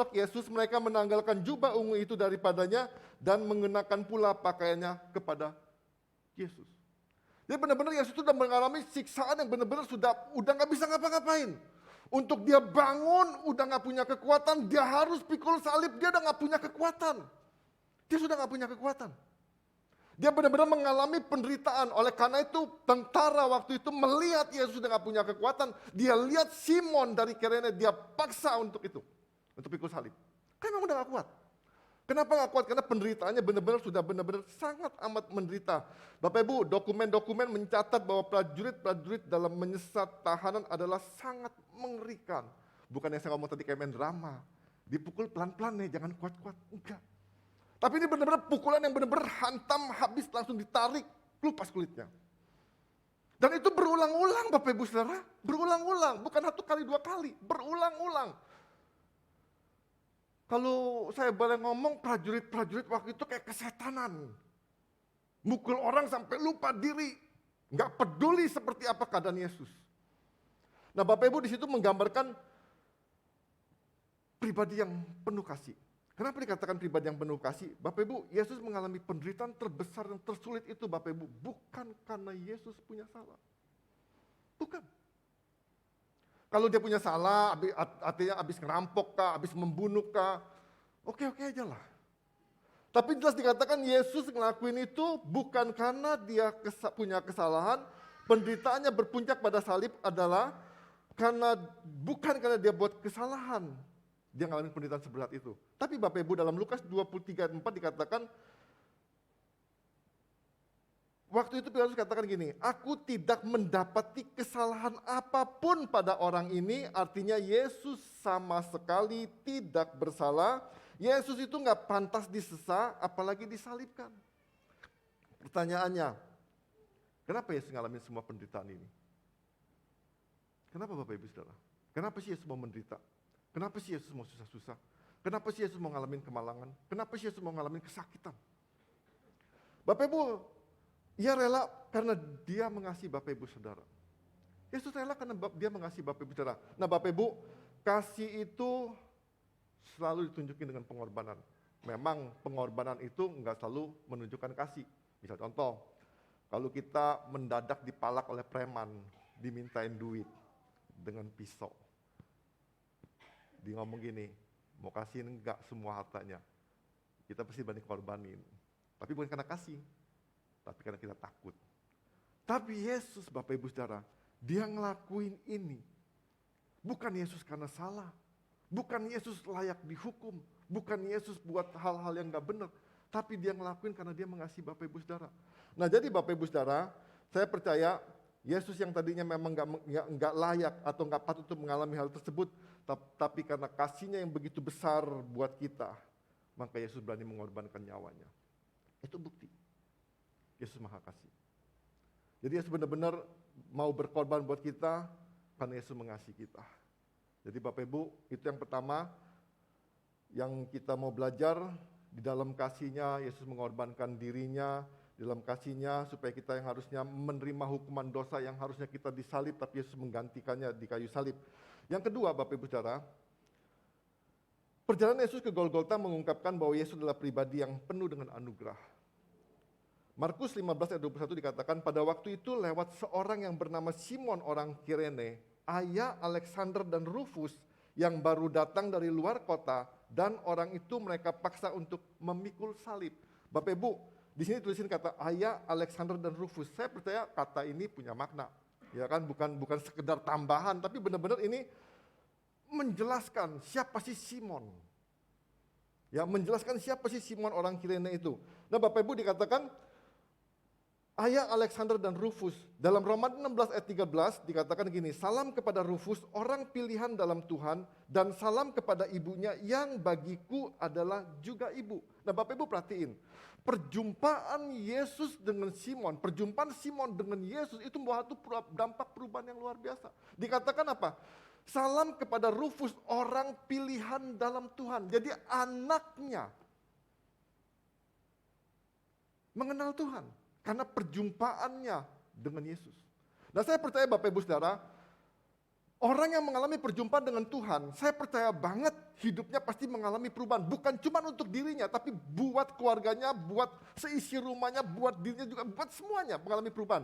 Yesus, mereka menanggalkan jubah ungu itu daripadanya dan mengenakan pula pakaiannya kepada Yesus. Jadi benar-benar Yesus sudah mengalami siksaan yang benar-benar udah nggak bisa ngapa-ngapain. Untuk dia bangun, udah nggak punya kekuatan, dia harus pikul salib, dia udah nggak punya kekuatan. Dia sudah nggak punya kekuatan. Dia benar-benar mengalami penderitaan. Oleh karena itu tentara waktu itu melihat Yesus sudah nggak punya kekuatan, dia lihat Simon dari Kirene, dia paksa untuk itu, untuk pikul salib. Karena memang udah nggak kuat. Kenapa nggak kuat? Karena penderitaannya benar-benar sudah benar-benar sangat amat menderita. Bapak Ibu, dokumen-dokumen mencatat bahwa prajurit-prajurit dalam menyesat tahanan adalah sangat mengerikan. Bukan yang saya ngomong tadi kayak main drama. Dipukul pelan-pelan nih, jangan kuat-kuat. Enggak. Tapi ini benar-benar pukulan yang benar-benar hantam, habis langsung ditarik, kelupas kulitnya. Dan itu berulang-ulang Bapak Ibu Saudara. Berulang-ulang, bukan satu kali, dua kali. Berulang-ulang. Kalau saya boleh ngomong, prajurit-prajurit waktu itu kayak kesetanan. Mukul orang sampai lupa diri. Nggak peduli seperti apa keadaan Yesus. Nah Bapak Ibu di situ menggambarkan pribadi yang penuh kasih. Kenapa dikatakan pribadi yang penuh kasih? Bapak Ibu, Yesus mengalami penderitaan terbesar dan tersulit itu Bapak Ibu. Bukan karena Yesus punya salah. Bukan. Kalau dia punya salah, artinya habis ngerampok kah, habis membunuh kah, oke-oke aja lah. Tapi jelas dikatakan Yesus ngelakuin itu bukan karena dia punya kesalahan, penderitaannya berpuncak pada salib adalah bukan karena dia buat kesalahan, dia ngalamin penderitaan seberat itu. Tapi Bapak Ibu dalam Lukas 23:4 dikatakan, waktu itu Pilatus katakan gini, aku tidak mendapati kesalahan apapun pada orang ini, artinya Yesus sama sekali tidak bersalah. Yesus itu nggak pantas disesah, apalagi disalibkan. Pertanyaannya, kenapa Yesus ngalamin semua penderitaan ini? Kenapa Bapak Ibu Saudara? Kenapa sih Yesus mau menderita? Kenapa sih Yesus mau susah-susah? Kenapa sih Yesus mau ngalamin kemalangan? Kenapa sih Yesus mau ngalamin kesakitan? Bapak Ibu, ia rela karena dia mengasihi Bapak Ibu Saudara. Yesus rela karena dia mengasihi Bapak Ibu Saudara. Nah Bapak Ibu, kasih itu selalu ditunjukin dengan pengorbanan. Memang pengorbanan itu enggak selalu menunjukkan kasih. Misal contoh, kalau kita mendadak dipalak oleh preman, dimintain duit dengan pisau. Dia ngomong gini, mau kasih enggak semua hartanya. Kita pasti berani korbanin. Tapi bukan karena kasih, tapi karena kita takut. Tapi Yesus Bapak Ibu Saudara, dia ngelakuin ini. Bukan Yesus karena salah. Bukan Yesus layak dihukum. Bukan Yesus buat hal-hal yang gak benar. Tapi dia ngelakuin karena dia mengasihi Bapak Ibu Saudara. Nah jadi Bapak Ibu Saudara, saya percaya Yesus yang tadinya memang gak layak atau gak patut untuk mengalami hal tersebut. Tapi karena kasihnya yang begitu besar buat kita, maka Yesus berani mengorbankan nyawanya. Itu bukti. Yesus Maha Kasih. Jadi Yesus benar-benar mau berkorban buat kita karena Yesus mengasihi kita. Jadi Bapak Ibu, itu yang pertama yang kita mau belajar. Di dalam kasihnya Yesus mengorbankan dirinya, di dalam kasihnya supaya kita yang harusnya menerima hukuman dosa yang harusnya kita disalib, tapi Yesus menggantikannya di kayu salib. Yang kedua Bapak Ibu Saudara, perjalanan Yesus ke Golgota mengungkapkan bahwa Yesus adalah pribadi yang penuh dengan anugerah. Markus 15 ayat 21 dikatakan, pada waktu itu lewat seorang yang bernama Simon orang Kirene, ayah Alexander dan Rufus yang baru datang dari luar kota, dan orang itu mereka paksa untuk memikul salib. Bapak Ibu, di sini tulisin kata ayah Alexander dan Rufus. Saya percaya kata ini punya makna, ya kan? Bukan sekedar tambahan, tapi benar-benar ini menjelaskan siapa sih Simon. Ya, menjelaskan siapa sih Simon orang Kirene itu. Nah Bapak Ibu dikatakan, Ayah Alexander dan Rufus, dalam Roma 16 ayat 13 dikatakan gini, salam kepada Rufus, orang pilihan dalam Tuhan, dan salam kepada ibunya yang bagiku adalah juga ibu. Nah Bapak Ibu perhatiin, perjumpaan Yesus dengan Simon, perjumpaan Simon dengan Yesus itu membawa satu dampak perubahan yang luar biasa. Dikatakan apa? Salam kepada Rufus, orang pilihan dalam Tuhan. Jadi anaknya mengenal Tuhan. Karena perjumpaannya dengan Yesus. Nah saya percaya Bapak Ibu Saudara, orang yang mengalami perjumpaan dengan Tuhan, saya percaya banget hidupnya pasti mengalami perubahan. Bukan cuma untuk dirinya, tapi buat keluarganya, buat seisi rumahnya, buat dirinya juga, buat semuanya mengalami perubahan.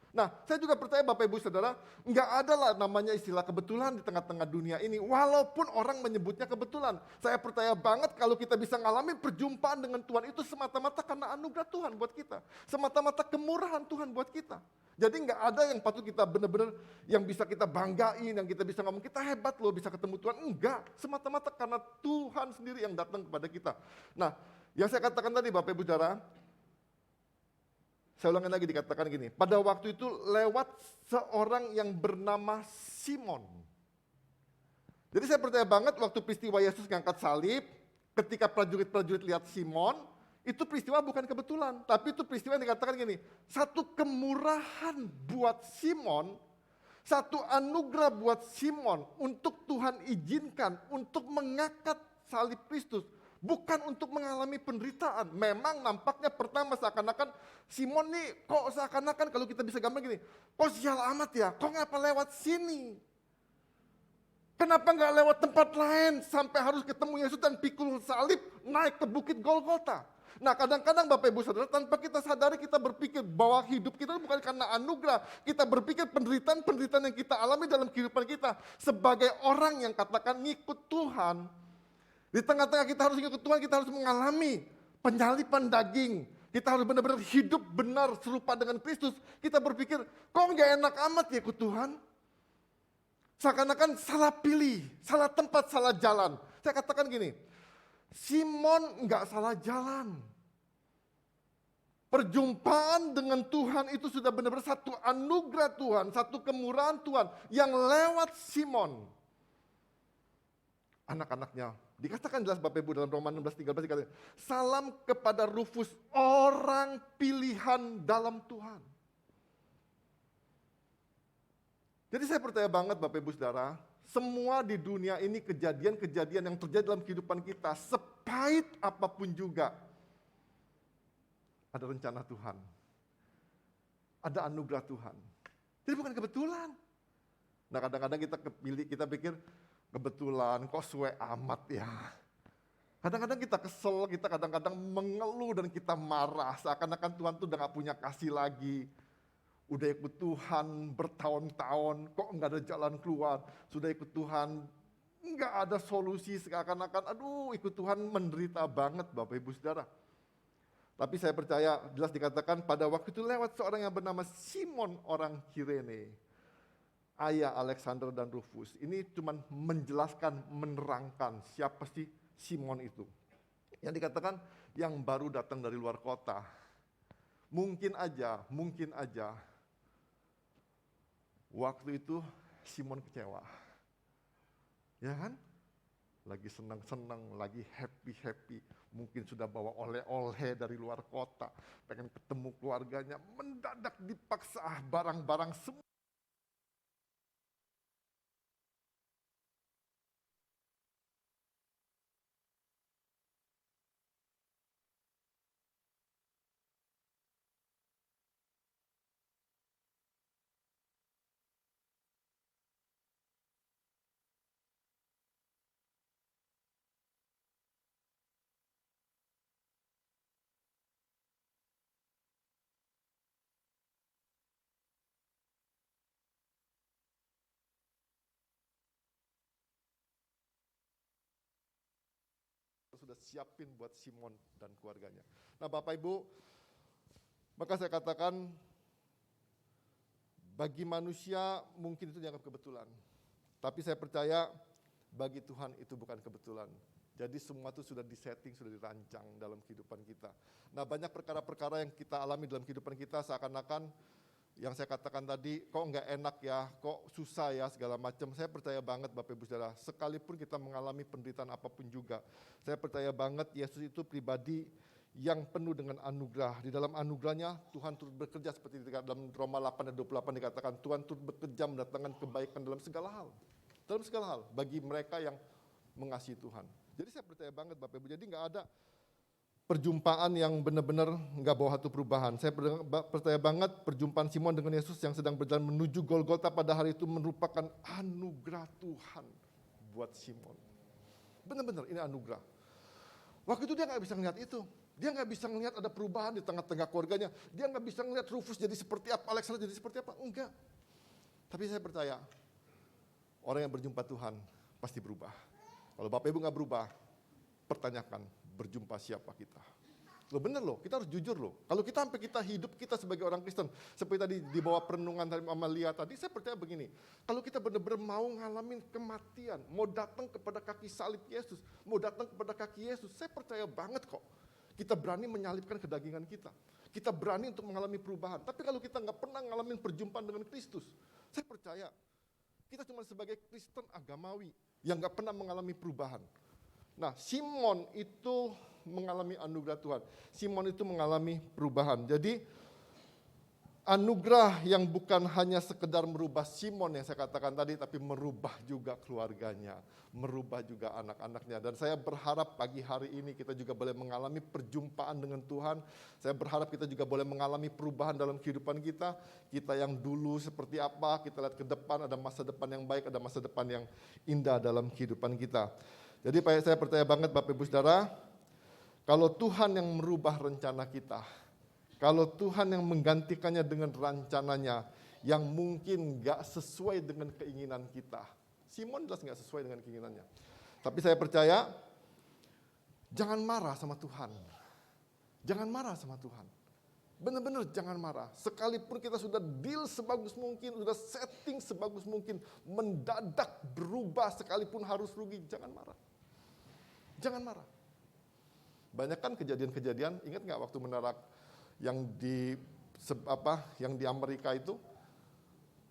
Nah saya juga percaya Bapak Ibu Saudara, nggak ada lah namanya istilah kebetulan di tengah-tengah dunia ini. Walaupun orang menyebutnya kebetulan. Saya percaya banget kalau kita bisa mengalami perjumpaan dengan Tuhan itu semata-mata karena anugerah Tuhan buat kita. Semata-mata kemurahan Tuhan buat kita. Jadi nggak ada yang patut kita benar-benar yang bisa kita banggain, yang kita bisa ngomong kita hebat loh bisa ketemu Tuhan. Enggak, semata-mata karena Tuhan sendiri yang datang kepada kita. Nah, yang saya katakan tadi Bapak Ibu Saudara, saya ulangin lagi dikatakan gini, pada waktu itu lewat seorang yang bernama Simon. Jadi saya percaya banget waktu peristiwa Yesus ngangkat salib, ketika prajurit-prajurit lihat Simon, itu peristiwa bukan kebetulan, tapi itu peristiwa yang dikatakan gini, satu kemurahan buat Simon, satu anugerah buat Simon untuk Tuhan izinkan untuk mengangkat salib Kristus. Bukan untuk mengalami penderitaan. Memang nampaknya pertama seakan-akan Simon nih kok seakan-akan kalau kita bisa gambar gini, kok sial amat ya, kok ngapa lewat sini? Kenapa nggak lewat tempat lain sampai harus ketemu Yesus dan pikul salib naik ke bukit Golgota? Nah kadang-kadang Bapak Ibu Saudara tanpa kita sadari kita berpikir bahwa hidup kita bukan karena anugerah. Kita berpikir penderitaan-penderitaan yang kita alami dalam kehidupan kita. Sebagai orang yang katakan ngikut Tuhan. Di tengah-tengah kita harus ikut Tuhan, kita harus mengalami penyalipan daging. Kita harus benar-benar hidup benar serupa dengan Kristus. Kita berpikir, kok nggak enak amat ya ikut Tuhan? Seakan-akan salah pilih, salah tempat, salah jalan. Saya katakan gini, Simon nggak salah jalan. Perjumpaan dengan Tuhan itu sudah benar-benar satu anugerah Tuhan, satu kemurahan Tuhan yang lewat Simon. Anak-anaknya. Dikatakan jelas Bapak Ibu dalam Roma 16:13 dikatakan, salam kepada Rufus, orang pilihan dalam Tuhan. Jadi saya percaya banget Bapak Ibu Saudara, semua di dunia ini kejadian-kejadian yang terjadi dalam kehidupan kita, sepahit apapun juga, ada rencana Tuhan. Ada anugerah Tuhan. Jadi bukan kebetulan. Nah kadang-kadang kita pikir, kebetulan kok suwe amat ya. Kadang-kadang kita kesel, kita kadang-kadang mengeluh dan kita marah. Seakan-akan Tuhan tuh udah gak punya kasih lagi. Udah ikut Tuhan bertahun-tahun, kok gak ada jalan keluar. Sudah ikut Tuhan, gak ada solusi. Seakan-akan aduh ikut Tuhan menderita banget Bapak Ibu Saudara. Tapi saya percaya jelas dikatakan pada waktu itu lewat seorang yang bernama Simon orang Kirene. Ayah Alexander dan Rufus. Ini cuma menjelaskan, menerangkan siapa sih Simon itu. Yang dikatakan yang baru datang dari luar kota. Mungkin aja waktu itu Simon kecewa. Ya kan? Lagi senang-senang, lagi happy-happy. Mungkin sudah bawa oleh-oleh dari luar kota. Pengen ketemu keluarganya. Mendadak dipaksa barang-barang semua. Sudah siapin buat Simon dan keluarganya. Nah Bapak Ibu, maka saya katakan bagi manusia mungkin itu dianggap kebetulan. Tapi saya percaya bagi Tuhan itu bukan kebetulan. Jadi semua itu sudah disetting, sudah dirancang dalam kehidupan kita. Nah, banyak perkara-perkara yang kita alami dalam kehidupan kita seakan-akan yang saya katakan tadi, kok nggak enak ya, kok susah ya, segala macam. Saya percaya banget Bapak Ibu Saudara, sekalipun kita mengalami penderitaan apapun juga, saya percaya banget Yesus itu pribadi yang penuh dengan anugerah. Di dalam anugerahnya Tuhan turut bekerja seperti dalam Roma 8 ayat 28 dikatakan, Tuhan turut bekerja mendatangkan kebaikan dalam segala hal. Dalam segala hal, bagi mereka yang mengasihi Tuhan. Jadi saya percaya banget Bapak Ibu, jadi nggak ada perjumpaan yang benar-benar nggak bawa satu perubahan. Saya percaya banget perjumpaan Simon dengan Yesus yang sedang berjalan menuju Golgota pada hari itu merupakan anugerah Tuhan buat Simon. Benar-benar ini anugerah. Waktu itu dia nggak bisa ngeliat itu. Dia nggak bisa ngeliat ada perubahan di tengah-tengah keluarganya. Dia nggak bisa ngeliat Rufus jadi seperti apa, Alexander jadi seperti apa. Enggak. Tapi saya percaya orang yang berjumpa Tuhan pasti berubah. Kalau Bapak Ibu nggak berubah, pertanyakan berjumpa siapa kita. Loh bener loh, kita harus jujur loh. Kalau kita sampai kita hidup kita sebagai orang Kristen, seperti tadi di bawah perenungan dari Mama Lia tadi, saya percaya begini, kalau kita benar-benar mau ngalamin kematian, mau datang kepada kaki salib Yesus, mau datang kepada kaki Yesus, saya percaya banget kok. Kita berani menyalibkan kedagingan kita. Kita berani untuk mengalami perubahan. Tapi kalau kita nggak pernah ngalamin perjumpaan dengan Kristus, saya percaya kita cuma sebagai Kristen agamawi yang nggak pernah mengalami perubahan. Nah, Simon itu mengalami anugerah Tuhan. Simon itu mengalami perubahan. Jadi, anugerah yang bukan hanya sekedar merubah Simon yang saya katakan tadi, tapi merubah juga keluarganya, merubah juga anak-anaknya. Dan saya berharap pagi hari ini kita juga boleh mengalami perjumpaan dengan Tuhan. Saya berharap kita juga boleh mengalami perubahan dalam kehidupan kita. Kita yang dulu seperti apa, kita lihat ke depan, ada masa depan yang baik, ada masa depan yang indah dalam kehidupan kita. Jadi saya percaya banget Bapak Ibu Saudara, kalau Tuhan yang merubah rencana kita, kalau Tuhan yang menggantikannya dengan rencananya yang mungkin gak sesuai dengan keinginan kita. Simon jelas gak sesuai dengan keinginannya. Tapi saya percaya, jangan marah sama Tuhan. Jangan marah sama Tuhan. Benar-benar jangan marah. Sekalipun kita sudah deal sebagus mungkin, sudah setting sebagus mungkin, mendadak berubah sekalipun harus rugi, jangan marah. Jangan marah. Banyak kan kejadian-kejadian, ingat nggak waktu mendarat yang di Amerika itu,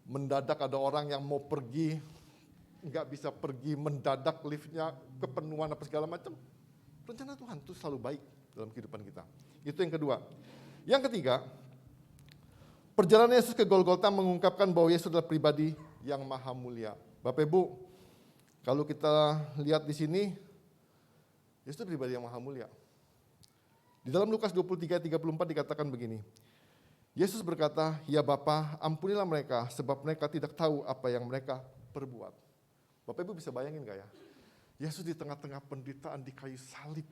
mendadak ada orang yang mau pergi, nggak bisa pergi, mendadak liftnya kepenuhan apa segala macam. Rencana Tuhan itu selalu baik dalam kehidupan kita. Itu yang kedua. Yang ketiga, perjalanan Yesus ke Golgota mengungkapkan bahwa Yesus adalah pribadi yang maha mulia. Bapak Ibu, kalau kita lihat di sini, Yesus itu pribadi yang maha mulia. Di dalam Lukas 23:34 dikatakan begini, Yesus berkata, "Ya Bapa, ampunilah mereka, sebab mereka tidak tahu apa yang mereka perbuat." Bapak Ibu bisa bayangin gak ya? Yesus di tengah-tengah penderitaan di kayu salib,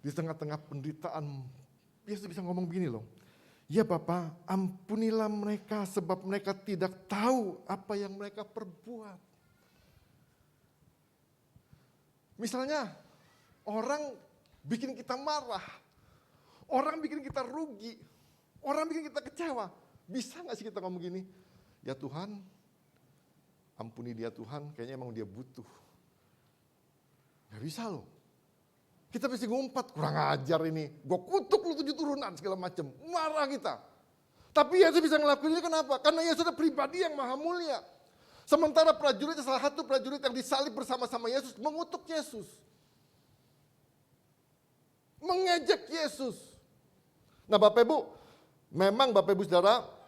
di tengah-tengah penderitaan, Yesus bisa ngomong begini loh, "Ya Bapa, ampunilah mereka, sebab mereka tidak tahu apa yang mereka perbuat." Misalnya, orang bikin kita marah, orang bikin kita rugi, orang bikin kita kecewa. Bisa gak sih kita ngomong gini? "Ya Tuhan, ampuni dia Tuhan, kayaknya emang dia butuh." Gak bisa loh. Kita pasti ngumpat, kurang ajar ini, gue kutuk lu 7 turunan segala macam, marah kita. Tapi Yesus bisa ngelakuin ini kenapa? Karena Yesus adalah pribadi yang maha mulia. Sementara prajurit, salah satu prajurit yang disalib bersama-sama Yesus, mengutuk Yesus. Mengejek Yesus. Nah Bapak Ibu, memang Bapak Ibu Saudara,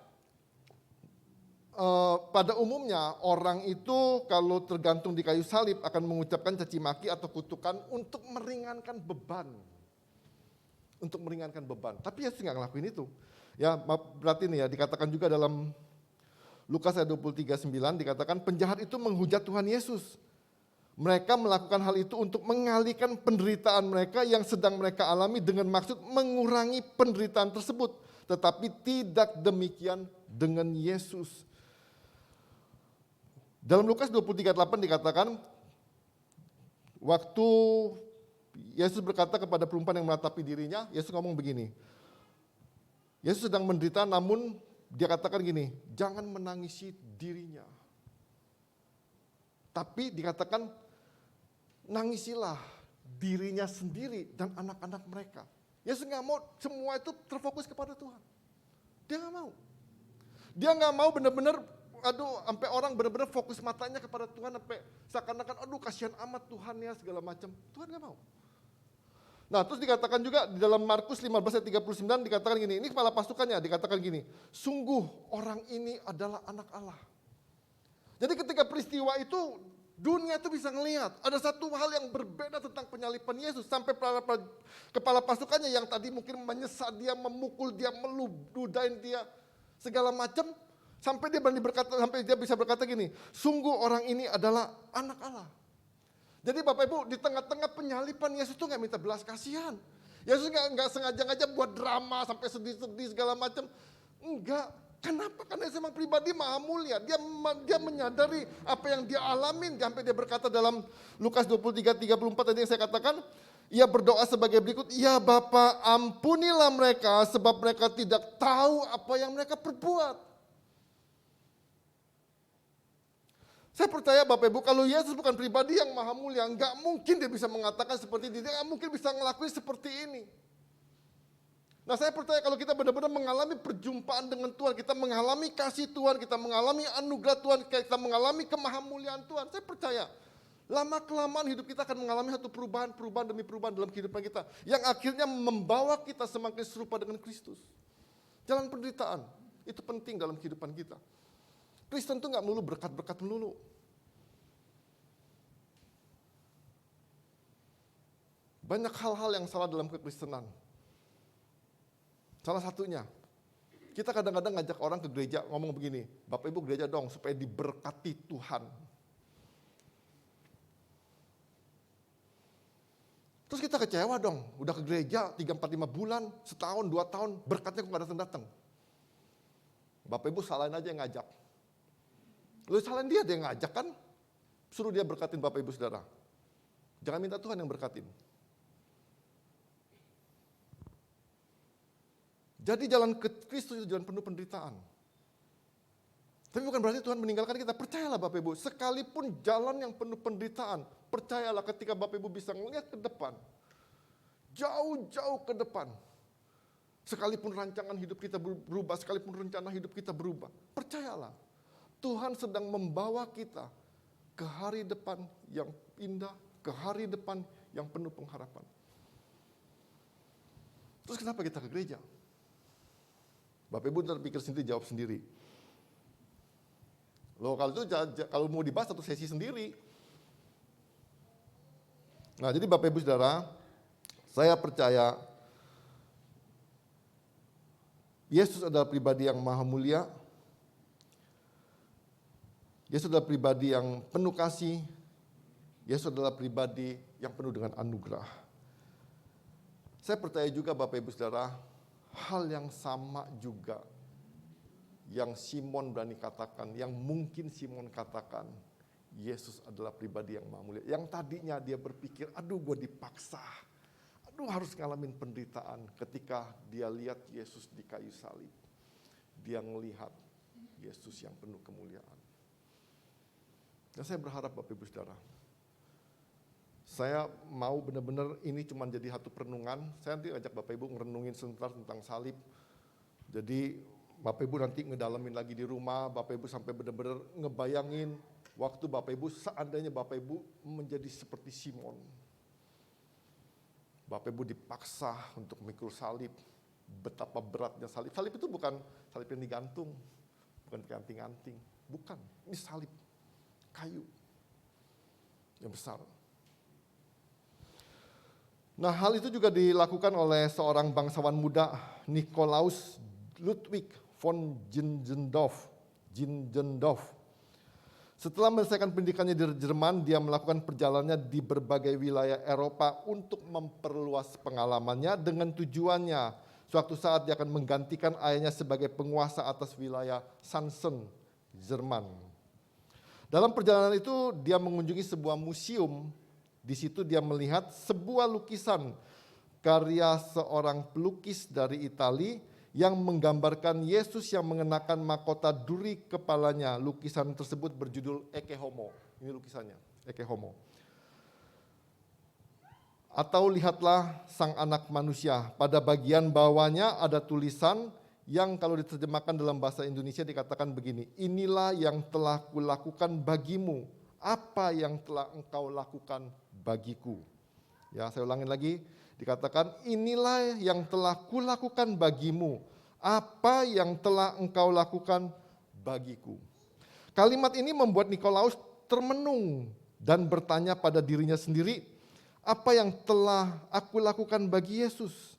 pada umumnya orang itu kalau tergantung di kayu salib akan mengucapkan caci maki atau kutukan untuk meringankan beban. Untuk meringankan beban. Tapi Yesus nggak ngelakuin itu. Ya, berarti nih ya, dikatakan juga dalam Lukas ayat 23:9 dikatakan penjahat itu menghujat Tuhan Yesus. Mereka melakukan hal itu untuk mengalihkan penderitaan mereka yang sedang mereka alami dengan maksud mengurangi penderitaan tersebut. Tetapi tidak demikian dengan Yesus. Dalam Lukas 23:8 dikatakan, waktu Yesus berkata kepada perempuan yang meratapi dirinya, Yesus ngomong begini, Yesus sedang menderita namun dia katakan gini, jangan menangisi dirinya. Tapi dikatakan, nangisilah dirinya sendiri dan anak-anak mereka. Yesus nggak mau semua itu terfokus kepada Tuhan. Dia nggak mau. Dia nggak mau benar-benar, sampai orang benar-benar fokus matanya kepada Tuhan sampai seakan-akan, kasihan amat Tuhan ya segala macam. Tuhan nggak mau. Nah, terus dikatakan juga di dalam Markus 15 ayat 39 dikatakan gini, ini kepala pasukannya dikatakan gini, sungguh orang ini adalah anak Allah. Jadi ketika peristiwa itu, dunia itu bisa ngelihat ada satu hal yang berbeda tentang penyaliban Yesus. Sampai kepala pasukannya yang tadi mungkin menyesat dia, memukul dia, meludahin dia, segala macam. Sampai dia bisa berkata gini, sungguh orang ini adalah anak Allah. Jadi Bapak Ibu, di tengah-tengah penyaliban Yesus itu nggak minta belas kasihan. Yesus nggak sengaja buat drama sampai sedih-sedih segala macam. Enggak. Kenapa? Karena Yesus memang pribadi maha mulia. Dia menyadari apa yang dia alamin. Sampai dia berkata dalam Lukas 23:34 tadi yang saya katakan, ia berdoa sebagai berikut, ya Bapa, ampunilah mereka sebab mereka tidak tahu apa yang mereka perbuat. Saya percaya Bapak Ibu, kalau Yesus bukan pribadi yang maha mulia, nggak mungkin dia bisa mengatakan seperti ini, dia nggak mungkin bisa ngelakuin seperti ini. Nah, saya percaya kalau kita benar-benar mengalami perjumpaan dengan Tuhan, kita mengalami kasih Tuhan, kita mengalami anugerah Tuhan, kita mengalami kemahamuliaan Tuhan, saya percaya lama-kelamaan hidup kita akan mengalami satu perubahan demi perubahan dalam kehidupan kita, yang akhirnya membawa kita semakin serupa dengan Kristus. Jalan penderitaan, itu penting dalam kehidupan kita. Kristen itu nggak melulu berkat-berkat melulu. Banyak hal-hal yang salah dalam kekristenan. Salah satunya, kita kadang-kadang ngajak orang ke gereja ngomong begini, Bapak Ibu gereja dong supaya diberkati Tuhan. Terus kita kecewa dong, udah ke gereja 3, 4, 5 bulan, setahun, 2 tahun, berkatnya kok nggak datang-datang. Bapak Ibu salahin aja yang ngajak. Lu salahin dia yang ngajak kan, suruh dia berkatin Bapak Ibu Saudara. Jangan minta Tuhan yang berkatin. Jadi jalan ke Kristus itu jalan penuh penderitaan. Tapi bukan berarti Tuhan meninggalkan kita. Percayalah Bapak Ibu, sekalipun jalan yang penuh penderitaan, percayalah ketika Bapak Ibu bisa melihat ke depan, jauh-jauh ke depan, sekalipun rancangan hidup kita berubah, sekalipun rencana hidup kita berubah, percayalah, Tuhan sedang membawa kita ke hari depan yang indah, ke hari depan yang penuh pengharapan. Terus kenapa kita ke gereja? Bapak Ibu terpikir sendiri, jawab sendiri. Loh, kalau mau dibahas satu sesi sendiri. Nah, jadi Bapak Ibu Saudara, saya percaya Yesus adalah pribadi yang maha mulia. Yesus adalah pribadi yang penuh kasih. Yesus adalah pribadi yang penuh dengan anugerah. Saya percaya juga Bapak Ibu Saudara, hal yang sama juga yang Simon berani katakan, yang mungkin Simon katakan, Yesus adalah pribadi yang maha mulia. Yang tadinya dia berpikir, aduh gue dipaksa, aduh harus ngalamin penderitaan. Ketika dia lihat Yesus di kayu salib, dia melihat Yesus yang penuh kemuliaan. Dan saya berharap Bapak Ibu Saudara, saya mau benar-benar ini cuma jadi satu perenungan. Saya nanti ajak Bapak Ibu ngerenungin sebentar tentang salib. Jadi Bapak Ibu nanti ngedalamin lagi di rumah, Bapak Ibu sampai benar-benar ngebayangin waktu Bapak Ibu, seandainya Bapak Ibu menjadi seperti Simon. Bapak Ibu dipaksa untuk memikul salib, betapa beratnya salib. Salib itu bukan salib yang digantung, bukan diganting-ganting, bukan. Ini salib kayu yang besar. Nah, hal itu juga dilakukan oleh seorang bangsawan muda, Nikolaus Ludwig von Zinzendorf. Setelah menyelesaikan pendidikannya di Jerman, dia melakukan perjalanannya di berbagai wilayah Eropa untuk memperluas pengalamannya dengan tujuannya suatu saat dia akan menggantikan ayahnya sebagai penguasa atas wilayah Sachsen, Jerman. Dalam perjalanan itu dia mengunjungi sebuah museum. Di situ dia melihat sebuah lukisan karya seorang pelukis dari Italia yang menggambarkan Yesus yang mengenakan mahkota duri kepalanya. Lukisan tersebut berjudul Ecce Homo. Ini lukisannya, Ecce Homo. Atau lihatlah Sang Anak Manusia. Pada bagian bawahnya ada tulisan yang kalau diterjemahkan dalam bahasa Indonesia dikatakan begini, inilah yang telah kulakukan bagimu, apa yang telah engkau lakukan bagiku. Ya, saya ulangin lagi, dikatakan inilah yang telah kulakukan bagimu, apa yang telah engkau lakukan bagiku. Kalimat ini membuat Nikolaus termenung dan bertanya pada dirinya sendiri, apa yang telah aku lakukan bagi Yesus?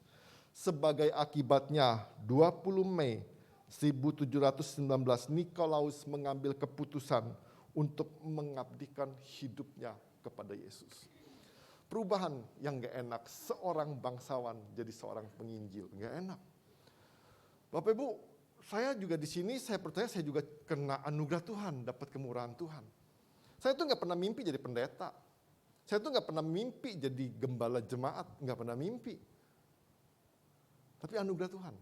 Sebagai akibatnya, 20 Mei 1719 Nikolaus mengambil keputusan untuk mengabdikan hidupnya kepada Yesus. Perubahan yang gak enak, seorang bangsawan jadi seorang penginjil, gak enak. Bapak Ibu, saya juga di sini, saya percaya saya juga kena anugerah Tuhan, dapat kemurahan Tuhan. Saya tuh gak pernah mimpi jadi pendeta. Saya tuh gak pernah mimpi jadi gembala jemaat, gak pernah mimpi. Tapi anugerah Tuhan.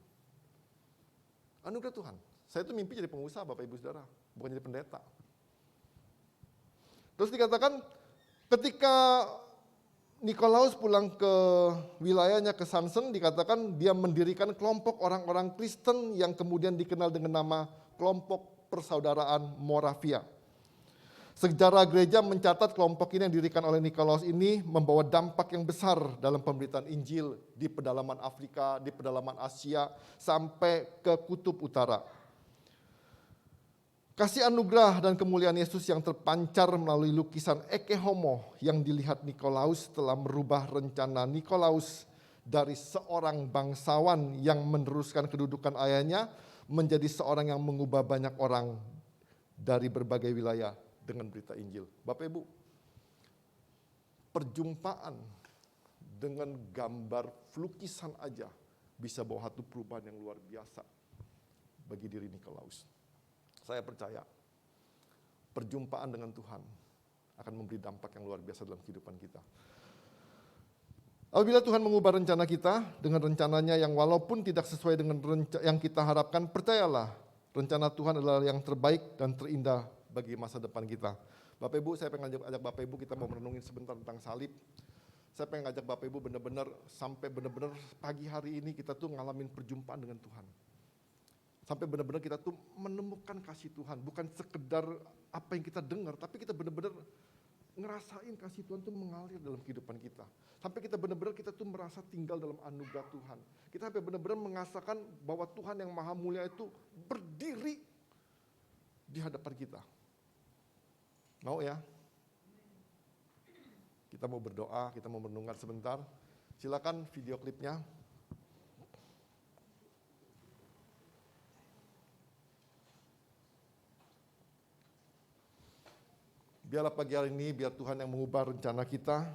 Anugerah Tuhan. Saya tuh mimpi jadi pengusaha Bapak Ibu Saudara, bukan jadi pendeta. Terus dikatakan ketika Nikolaus pulang ke wilayahnya ke Sansen, dikatakan dia mendirikan kelompok orang-orang Kristen yang kemudian dikenal dengan nama kelompok persaudaraan Moravia. Sejarah gereja mencatat kelompok ini yang didirikan oleh Nikolaus ini membawa dampak yang besar dalam pemberitaan Injil di pedalaman Afrika, di pedalaman Asia, sampai ke kutub utara. Kasih anugerah dan kemuliaan Yesus yang terpancar melalui lukisan Ecce Homo yang dilihat Nikolaus telah merubah rencana Nikolaus dari seorang bangsawan yang meneruskan kedudukan ayahnya menjadi seorang yang mengubah banyak orang dari berbagai wilayah dengan berita Injil. Bapak Ibu, perjumpaan dengan gambar lukisan aja bisa bawa satu perubahan yang luar biasa bagi diri Nikolaus. Saya percaya perjumpaan dengan Tuhan akan memberi dampak yang luar biasa dalam kehidupan kita. Apabila Tuhan mengubah rencana kita dengan rencananya yang walaupun tidak sesuai dengan yang kita harapkan, percayalah rencana Tuhan adalah yang terbaik dan terindah bagi masa depan kita. Bapak Ibu, saya pengen ajak Bapak Ibu, kita mau merenungin sebentar tentang salib. Saya pengen ngajak Bapak Ibu benar-benar sampai benar-benar pagi hari ini kita tuh ngalamin perjumpaan dengan Tuhan. Sampai benar-benar kita tuh menemukan kasih Tuhan, bukan sekedar apa yang kita dengar, tapi kita benar-benar ngerasain kasih Tuhan tuh mengalir dalam kehidupan kita. Sampai kita benar-benar kita tuh merasa tinggal dalam anugerah Tuhan. Kita sampai benar-benar merasakan bahwa Tuhan yang maha mulia itu berdiri di hadapan kita. Mau ya? Kita mau berdoa, kita mau merenungkan sebentar. Silakan video klipnya. Biarlah pagi hari ini, biar Tuhan yang mengubah rencana kita.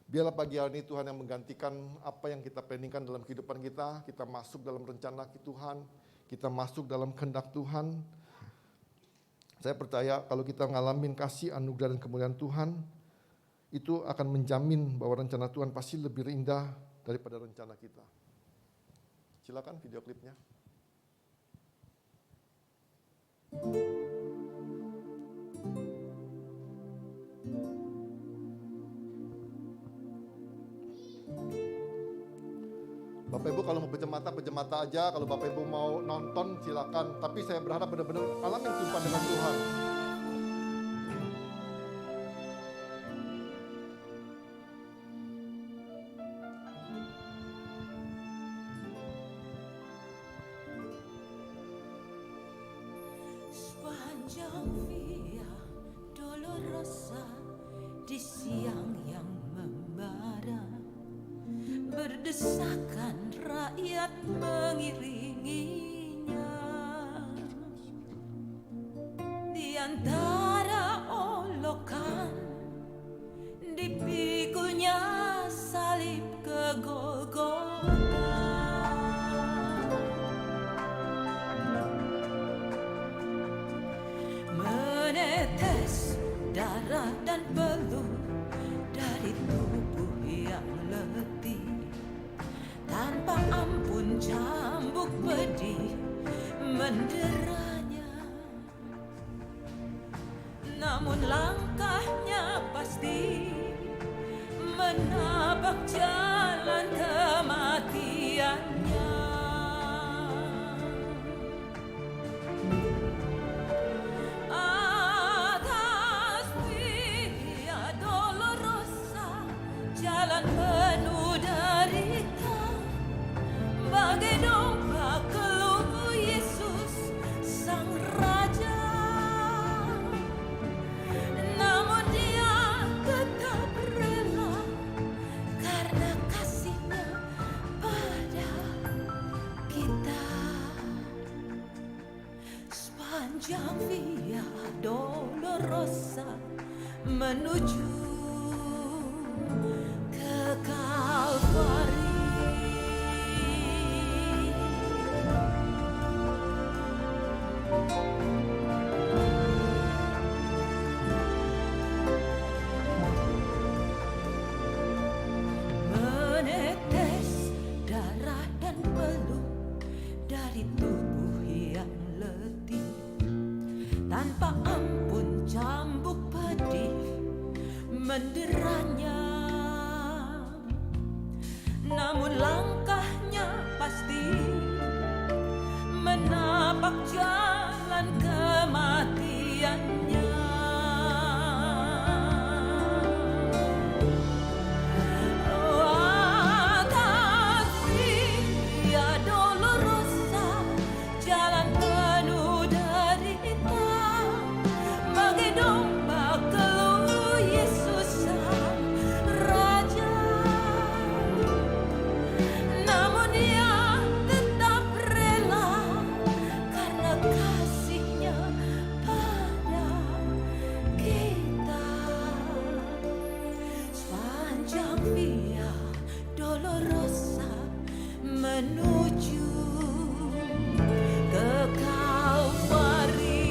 Biarlah pagi hari ini Tuhan yang menggantikan apa yang kita planningkan dalam kehidupan kita. Kita masuk dalam rencana Tuhan, kita masuk dalam kehendak Tuhan. Saya percaya kalau kita ngalamin kasih, anugerah dan kemuliaan Tuhan, itu akan menjamin bahwa rencana Tuhan pasti lebih indah daripada rencana kita. Silakan video klipnya. Bapak Ibu kalau mau pejamata aja. Kalau Bapak Ibu mau nonton silakan. Tapi saya berharap benar-benar alamin jumpa dengan Tuhan. Sepanjang Via Dolorosa di siang yang membara, berdesakan rakyat mengiringinya. Di antara olokan dipikulnya salib ke Golgota. Menetes darah dan peluh dari tubuh yang letih. Tanpa ampun cambuk pedih menapak jalan kematiannya. Atas Via Dolorosa, jalan penuh derita, bagai domba keluh Yesus Sang Raja. Namun Dia tetap rela karena kasih-Nya pada kita. Sepanjang Via Dolorosa menuju ke Kalvari. Menetes darah dan peluh dari tubuh yang letih, tanpa ampun cambuk pedih menderanya. Namun langkahnya pasti menapak jalan kematiannya. Atas Via Dolorosa, jalan penuh derita, bagai domba keluh Yesus Sang Raja. Namun Dia tetap rela karena kasih-Nya pada kita. Sepanjang Via Dolorosa menuju ke Kalvari.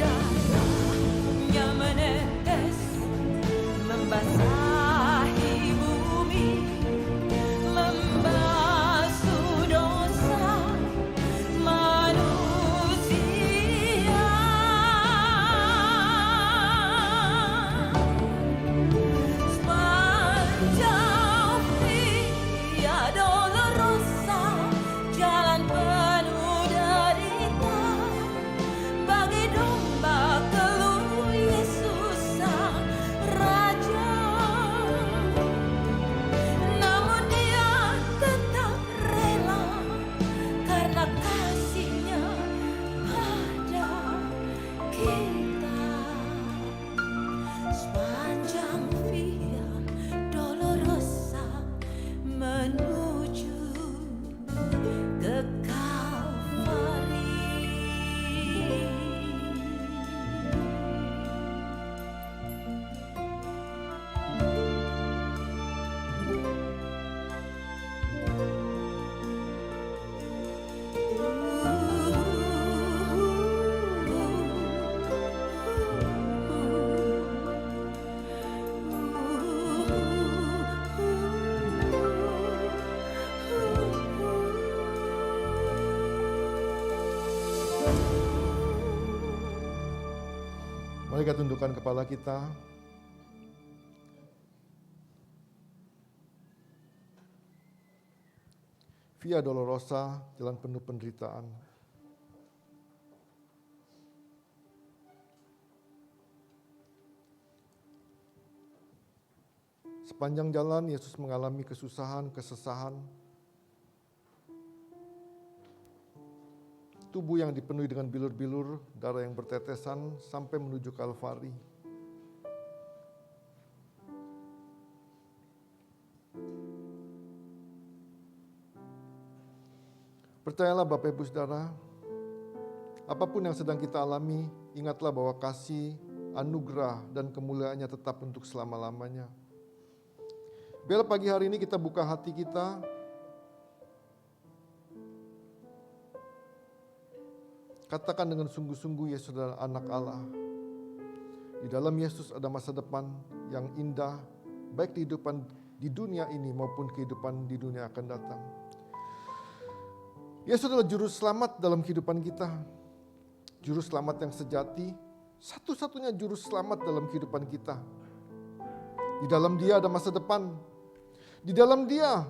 Darahnya menetes membasahi bumi, membasuh dosa manusia. Sepanjang Via Dolorosa, jalan penuh derita, bagai domba keluh Yesus Sang Raja. Namun Dia tetap rela karena kasih-Nya pada kita. Sepanjang Via Dolorosa menuju ke Kalvari. Mari kita tundukkan kepala kita. Via Dolorosa, jalan penuh penderitaan. Sepanjang jalan Yesus mengalami kesusahan, kesesahan. Tubuh yang dipenuhi dengan bilur-bilur, darah yang bertetesan sampai menuju Kalvari. Percayalah Bapak Ibu Saudara, apapun yang sedang kita alami, ingatlah bahwa kasih, anugerah, dan kemuliaannya tetap untuk selama-lamanya. Biarlah pagi hari ini kita buka hati kita, katakan dengan sungguh-sungguh Yesus adalah anak Allah. Di dalam Yesus ada masa depan yang indah, baik kehidupan di dunia ini maupun kehidupan di dunia akan datang. Yesus adalah juru selamat dalam kehidupan kita. juru selamat yang sejati, satu-satunya juru selamat dalam kehidupan kita. Di dalam Dia ada masa depan. Di dalam Dia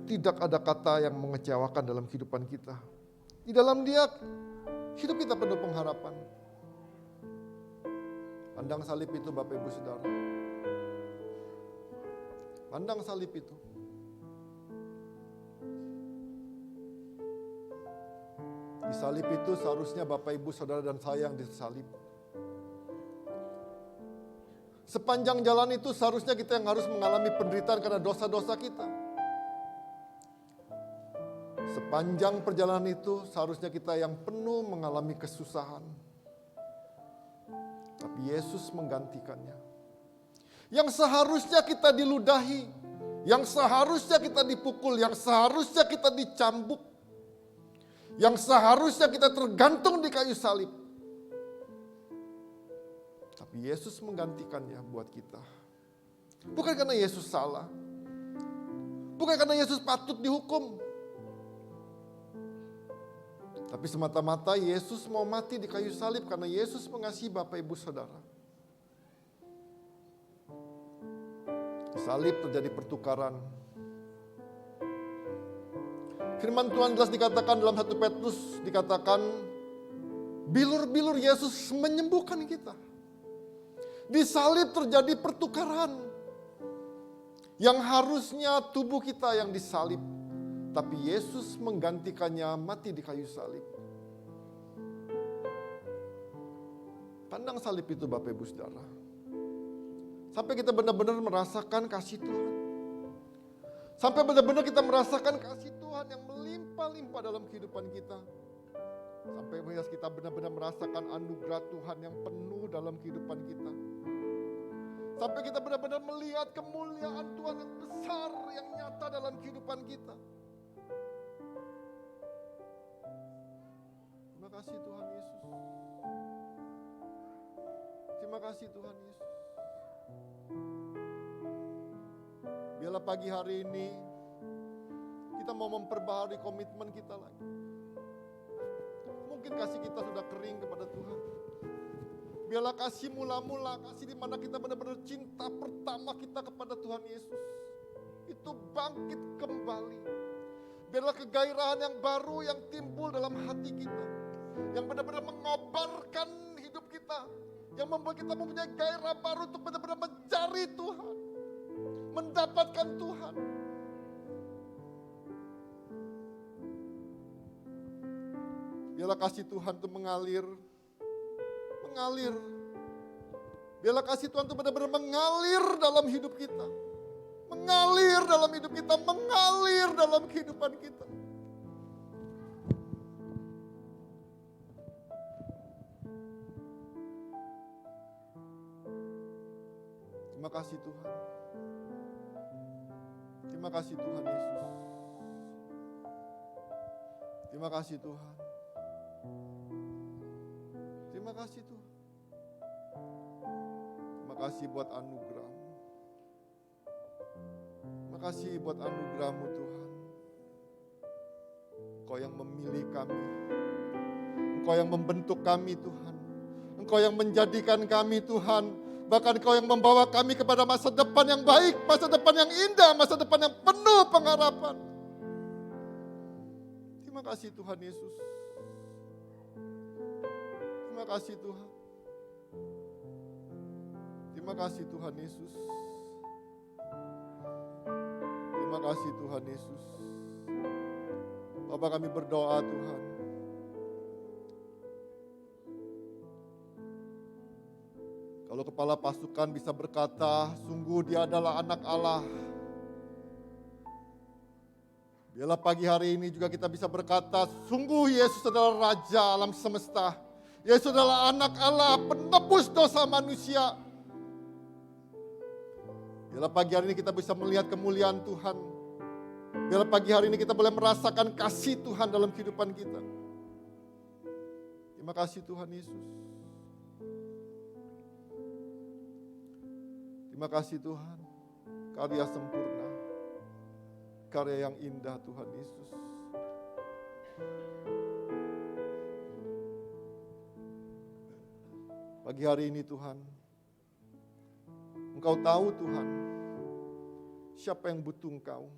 tidak ada kata yang mengecewakan dalam kehidupan kita. Di dalam Dia hidup kita penuh pengharapan. Pandang salib itu Bapak Ibu Saudara. Pandang salib itu. Di salib itu seharusnya Bapak Ibu Saudara dan saya yang disalib. Sepanjang jalan itu seharusnya kita yang harus mengalami penderitaan karena dosa-dosa kita. Sepanjang perjalanan itu seharusnya kita yang penuh mengalami kesusahan. Tapi Yesus menggantikannya. Yang seharusnya kita diludahi, yang seharusnya kita dipukul, yang seharusnya kita dicambuk, yang seharusnya kita tergantung di kayu salib. Tapi Yesus menggantikannya buat kita. Bukan karena Yesus salah. Bukan karena Yesus patut dihukum. Tapi semata-mata Yesus mau mati di kayu salib karena Yesus mengasihi Bapak Ibu Saudara. Di salib terjadi pertukaran. Firman Tuhan jelas dikatakan dalam 1 Petrus, dikatakan bilur-bilur Yesus menyembuhkan kita. Di salib terjadi pertukaran. Yang harusnya tubuh kita yang disalib, tapi Yesus menggantikannya mati di kayu salib. Pandang salib itu Bapak Ibu Saudara. Sampai kita benar-benar merasakan kasih Tuhan. Sampai benar-benar kita merasakan kasih Tuhan yang melimpah-limpah dalam kehidupan kita. Sampai kita benar-benar merasakan anugerah Tuhan yang penuh dalam kehidupan kita. Sampai kita benar-benar melihat kemuliaan Tuhan yang besar, yang nyata dalam kehidupan kita. Terima kasih Tuhan Yesus. Terima kasih Tuhan Yesus. Biarlah pagi hari ini kita mau memperbaharui komitmen kita lagi. Mungkin kasih kita sudah kering kepada Tuhan. Biarlah kasih mula-mula, kasih di mana kita benar-benar cinta pertama kita kepada Tuhan Yesus itu bangkit kembali. Biarlah kegairahan yang baru yang timbul dalam hati kita, yang benar-benar mengobarkan hidup kita, yang membuat kita mempunyai gairah baru untuk benar-benar mencari Tuhan, mendapatkan Tuhan. Biarlah kasih Tuhan itu mengalir. Biarlah kasih Tuhan itu benar-benar mengalir dalam hidup kita. Mengalir dalam hidup kita, mengalir dalam kehidupan kita. Terima kasih Tuhan. Terima kasih Tuhan Yesus. Terima kasih Tuhan. Terima kasih Tuhan. Terima kasih buat anugerah-Mu. Terima kasih buat anugerah-Mu Tuhan. Engkau yang memilih kami. Engkau yang membentuk kami Tuhan. Engkau yang menjadikan kami Tuhan. Bahkan Engkau yang membawa kami kepada masa depan yang baik, masa depan yang indah, masa depan yang penuh pengharapan. Terima kasih Tuhan Yesus. Terima kasih Tuhan. Terima kasih Tuhan Yesus. Terima kasih Tuhan Yesus. Bapa kami berdoa Tuhan. Kalau kepala pasukan bisa berkata, sungguh Dia adalah anak Allah. Biarlah pagi hari ini juga kita bisa berkata, sungguh Yesus adalah Raja alam semesta. Yesus adalah anak Allah, penebus dosa manusia. Biarlah pagi hari ini kita bisa melihat kemuliaan Tuhan. Biarlah pagi hari ini kita boleh merasakan kasih Tuhan dalam kehidupan kita. Terima kasih Tuhan Yesus. Terima kasih Tuhan. Karya sempurna. Karya yang indah Tuhan Yesus. Pagi hari ini Tuhan, Engkau tahu Tuhan, siapa yang butuh Engkau.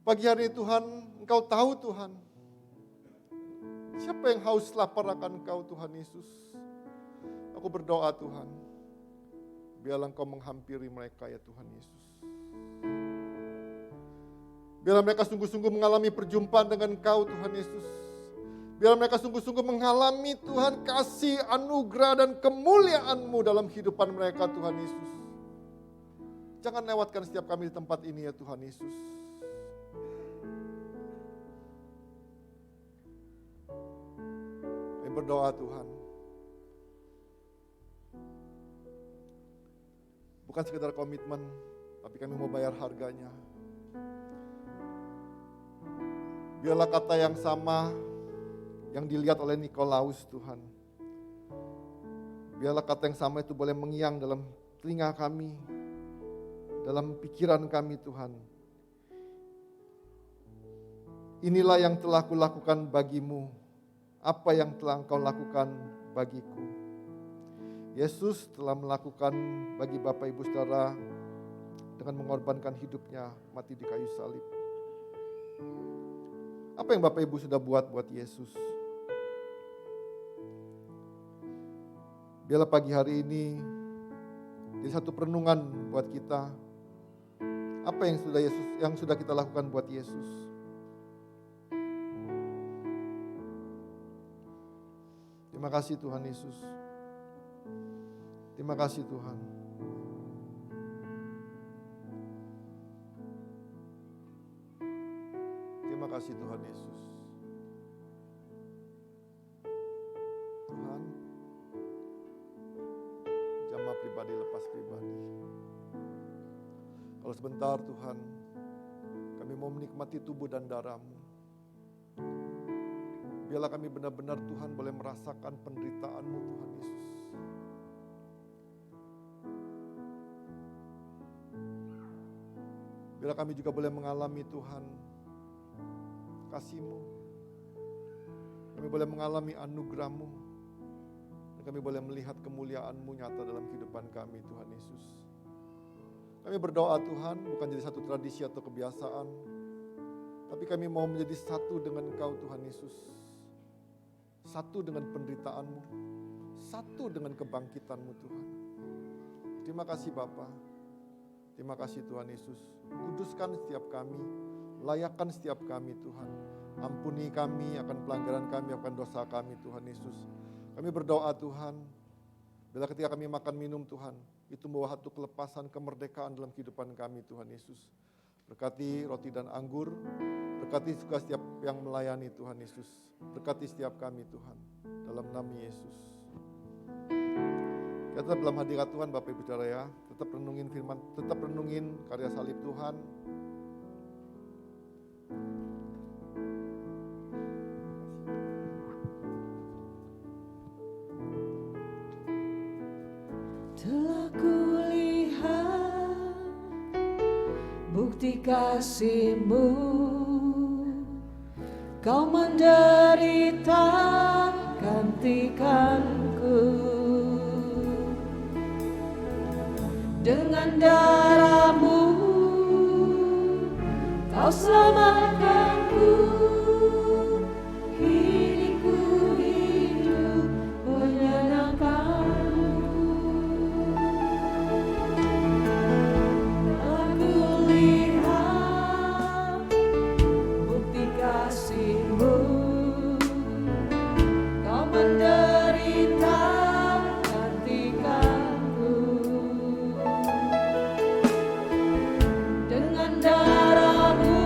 Pagi hari ini Tuhan, Engkau tahu Tuhan, siapa yang haus lapar akan Engkau Tuhan Yesus. Aku berdoa Tuhan, biarlah Engkau menghampiri mereka ya Tuhan Yesus. Biarlah mereka sungguh-sungguh mengalami perjumpaan dengan Engkau Tuhan Yesus. Biarlah mereka sungguh-sungguh mengalami Tuhan kasih, anugerah dan kemuliaan-Mu dalam kehidupan mereka Tuhan Yesus. Jangan lewatkan setiap kami di tempat ini ya Tuhan Yesus. Kami berdoa Tuhan. Bukan sekedar komitmen, tapi kami mau bayar harganya. Biarlah kata yang sama yang dilihat oleh Nikolaus Tuhan. Biarlah kata yang sama itu boleh mengiang dalam telinga kami, dalam pikiran kami Tuhan. Inilah yang telah kulakukan bagimu, apa yang telah Engkau lakukan bagiku. Yesus telah melakukan bagi Bapak Ibu Saudara dengan mengorbankan hidupnya mati di kayu salib. Apa yang Bapak Ibu sudah buat Yesus? Biarlah pagi hari ini jadi satu perenungan buat kita. Apa yang sudah kita lakukan buat Yesus? Terima kasih Tuhan Yesus. Terima kasih Tuhan. Terima kasih Tuhan Yesus. Tuhan, jamaah pribadi lepas pribadi. Kalau sebentar Tuhan, kami mau menikmati tubuh dan darah-Mu. Biarlah kami benar-benar Tuhan boleh merasakan penderitaan-Mu Tuhan Yesus. Biarlah kami juga boleh mengalami Tuhan kasih-Mu. Kami boleh mengalami anugerah-Mu. Dan kami boleh melihat kemuliaan-Mu nyata dalam kehidupan kami Tuhan Yesus. Kami berdoa Tuhan bukan jadi satu tradisi atau kebiasaan. Tapi kami mau menjadi satu dengan Engkau Tuhan Yesus. Satu dengan penderitaan-Mu. Satu dengan kebangkitan-Mu Tuhan. Terima kasih Bapa. Terima kasih Tuhan Yesus. Kuduskan setiap kami. Layakkan setiap kami Tuhan. Ampuni kami akan pelanggaran kami, akan dosa kami Tuhan Yesus. Kami berdoa Tuhan. Bila ketika kami makan minum Tuhan. Itu membawa satu kelepasan, kemerdekaan dalam kehidupan kami Tuhan Yesus. Berkati roti dan anggur. Berkati juga setiap yang melayani Tuhan Yesus. Berkati setiap kami Tuhan. Dalam nama Yesus. Kita tetap dalam hadirat Tuhan Bapak Ibu Saudara ya. Tetap renungin firman, tetap renungin karya salib Tuhan. Telah kulihat bukti kasih-Mu, Kau menderita gantikanku. Dengan darah-Mu Kau selamatkanku. Kini ku hidup menyenangkan-Mu. Aku lihat bukti kasih-Mu, Kau menderita gantikanku. Dengan darah-Mu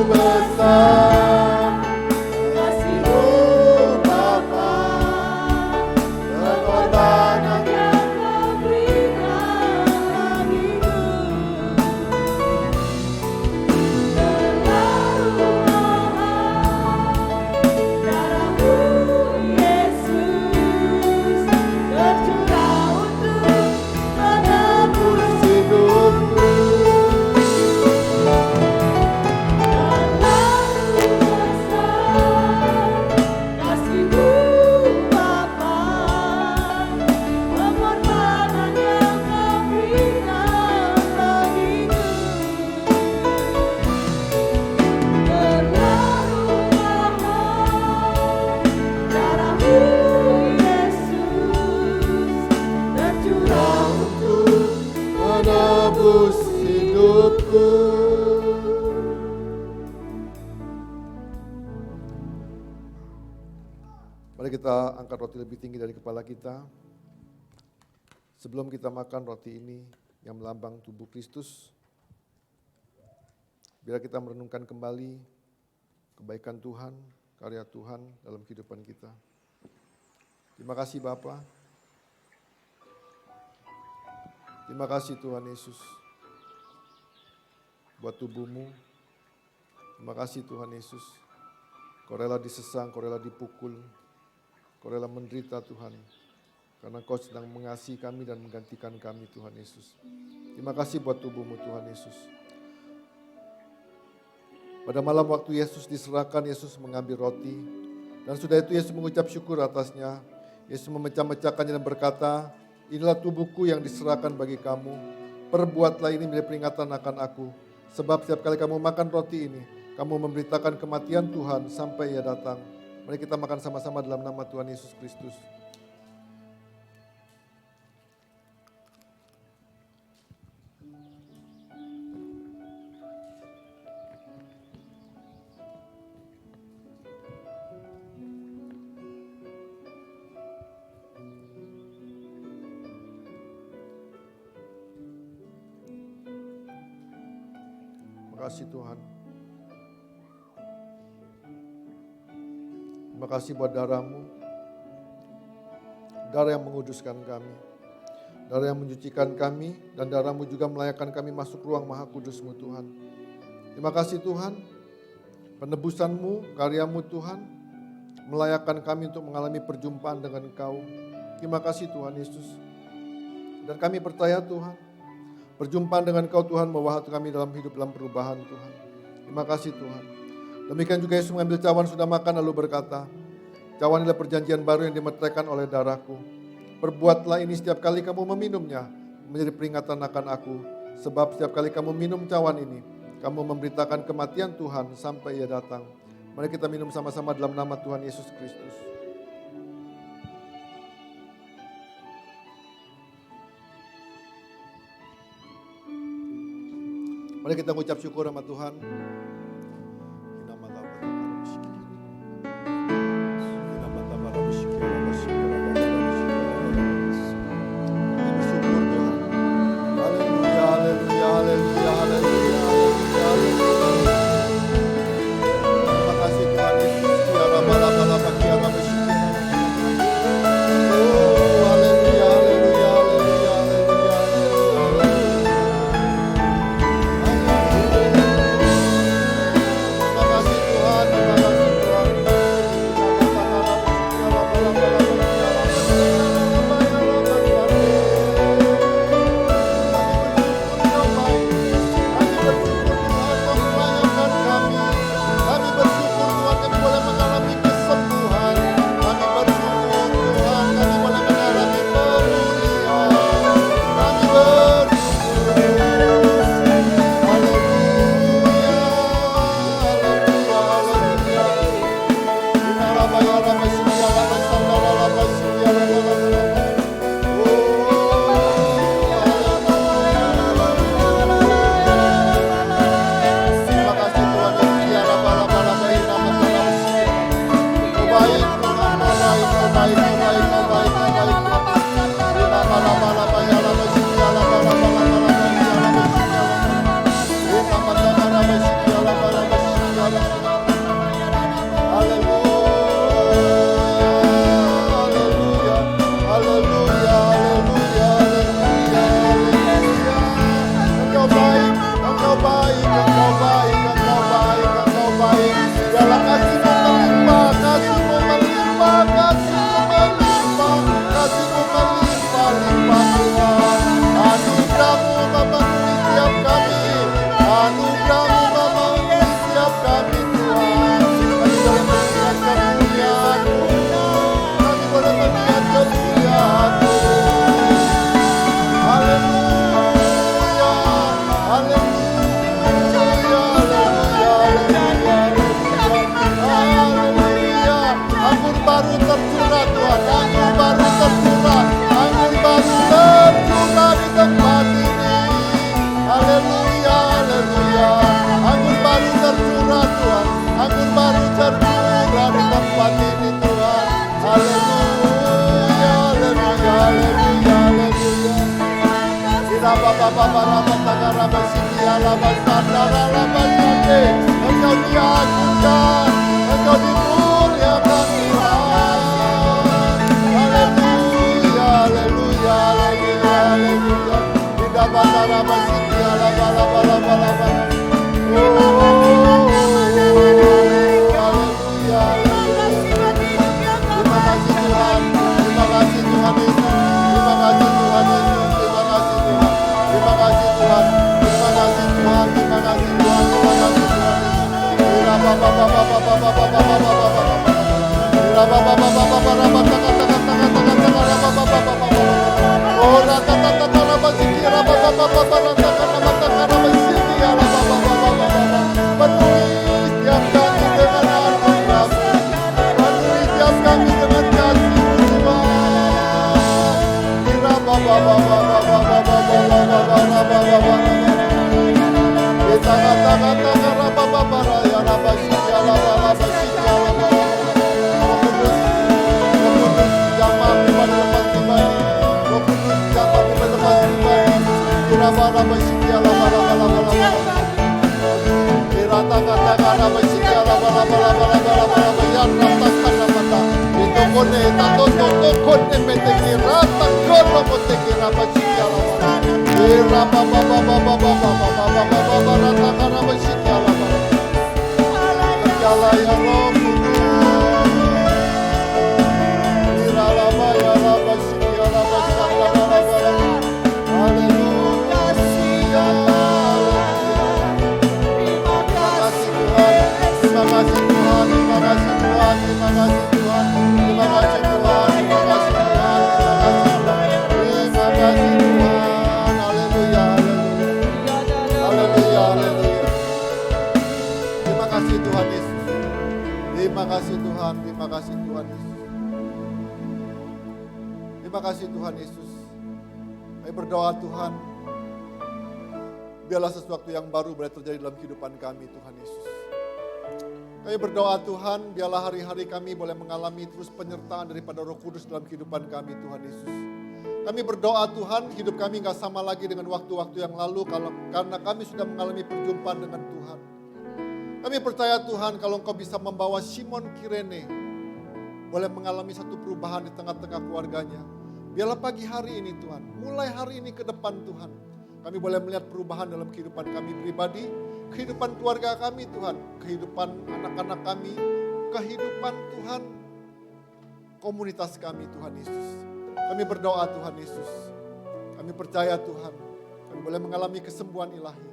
besar kasih-Mu Bapa, pengorbanan yang Kau berikan bagiku. Terlalu mahal darah-Mu Yesus, tercurah untuk menebus hidupku. Menebus hidupku. Mari kita angkat roti lebih tinggi dari kepala kita. Sebelum kita makan roti ini yang melambang tubuh Kristus, biar kita merenungkan kembali kebaikan Tuhan, karya Tuhan dalam kehidupan kita. Terima kasih Bapa. Terima kasih Tuhan Yesus buat tubuh-Mu. Terima kasih Tuhan Yesus. Kau rela disesang, Kau rela dipukul, Kau rela menderita Tuhan. Karena Kau sedang mengasihi kami dan menggantikan kami Tuhan Yesus. Terima kasih buat tubuh-Mu Tuhan Yesus. Pada malam waktu Yesus diserahkan, Yesus mengambil roti. Dan sudah itu Yesus mengucap syukur atasnya. Yesus memecah-mecahkannya dan berkata, inilah tubuhku yang diserahkan bagi kamu. Perbuatlah ini menjadi peringatan akan aku. Sebab setiap kali kamu makan roti ini, kamu memberitakan kematian Tuhan sampai Ia datang. Mari kita makan sama-sama dalam nama Tuhan Yesus Kristus. Terima kasih Tuhan. Terima kasih buat darah-Mu. Darah yang menguduskan kami. Darah yang menyucikan kami. Dan darah-Mu juga melayakkan kami masuk ruang maha kudus-Mu Tuhan. Terima kasih Tuhan. Penebusan-Mu, karya-Mu Tuhan. Melayakkan kami untuk mengalami perjumpaan dengan Engkau. Terima kasih Tuhan Yesus. Dan kami percaya Tuhan. Perjumpaan dengan Kau Tuhan membawa hati kami dalam hidup dalam perubahan Tuhan. Terima kasih Tuhan. Demikian juga Yesus mengambil cawan sudah makan lalu berkata, cawan inilah perjanjian baru yang dimeteraikan oleh darahku. Perbuatlah ini setiap kali kamu meminumnya menjadi peringatan akan aku. Sebab setiap kali kamu minum cawan ini, kamu memberitakan kematian Tuhan sampai Ia datang. Mari kita minum sama-sama dalam nama Tuhan Yesus Kristus. Mari kita mengucap syukur sama Tuhan. Engkau diagungkan, Engkau dimuliakan Tuhan. Haleluya, haleluya, haleluya, haleluya. Tidak bala-bala sini, bala-bala-bala-bala. Haleluya. Terima kasih Tuhan, terima kasih Tuhan Yesus, terima kasih Tuhan Yesus, terima kasih Tuhan, terima kasih Tuhan, terima kasih Tuhan, terima kasih Tuhan, terima kasih Tuhan. Tuhan, biarlah sesuatu yang baru boleh terjadi dalam kehidupan kami, Tuhan Yesus. Kami berdoa Tuhan, biarlah hari-hari kami boleh mengalami terus penyertaan daripada Roh Kudus dalam kehidupan kami, Tuhan Yesus. Kami berdoa Tuhan, hidup kami gak sama lagi dengan waktu-waktu yang lalu, karena kami sudah mengalami perjumpaan dengan Tuhan. Kami percaya Tuhan, kalau Engkau bisa membawa Simon Kirene, boleh mengalami satu perubahan di tengah-tengah keluarganya. Biarlah pagi hari ini Tuhan, mulai hari ini ke depan Tuhan, kami boleh melihat perubahan dalam kehidupan kami pribadi, kehidupan keluarga kami Tuhan, kehidupan anak-anak kami, kehidupan Tuhan, komunitas kami Tuhan Yesus. Kami berdoa Tuhan Yesus, kami percaya Tuhan, kami boleh mengalami kesembuhan ilahi.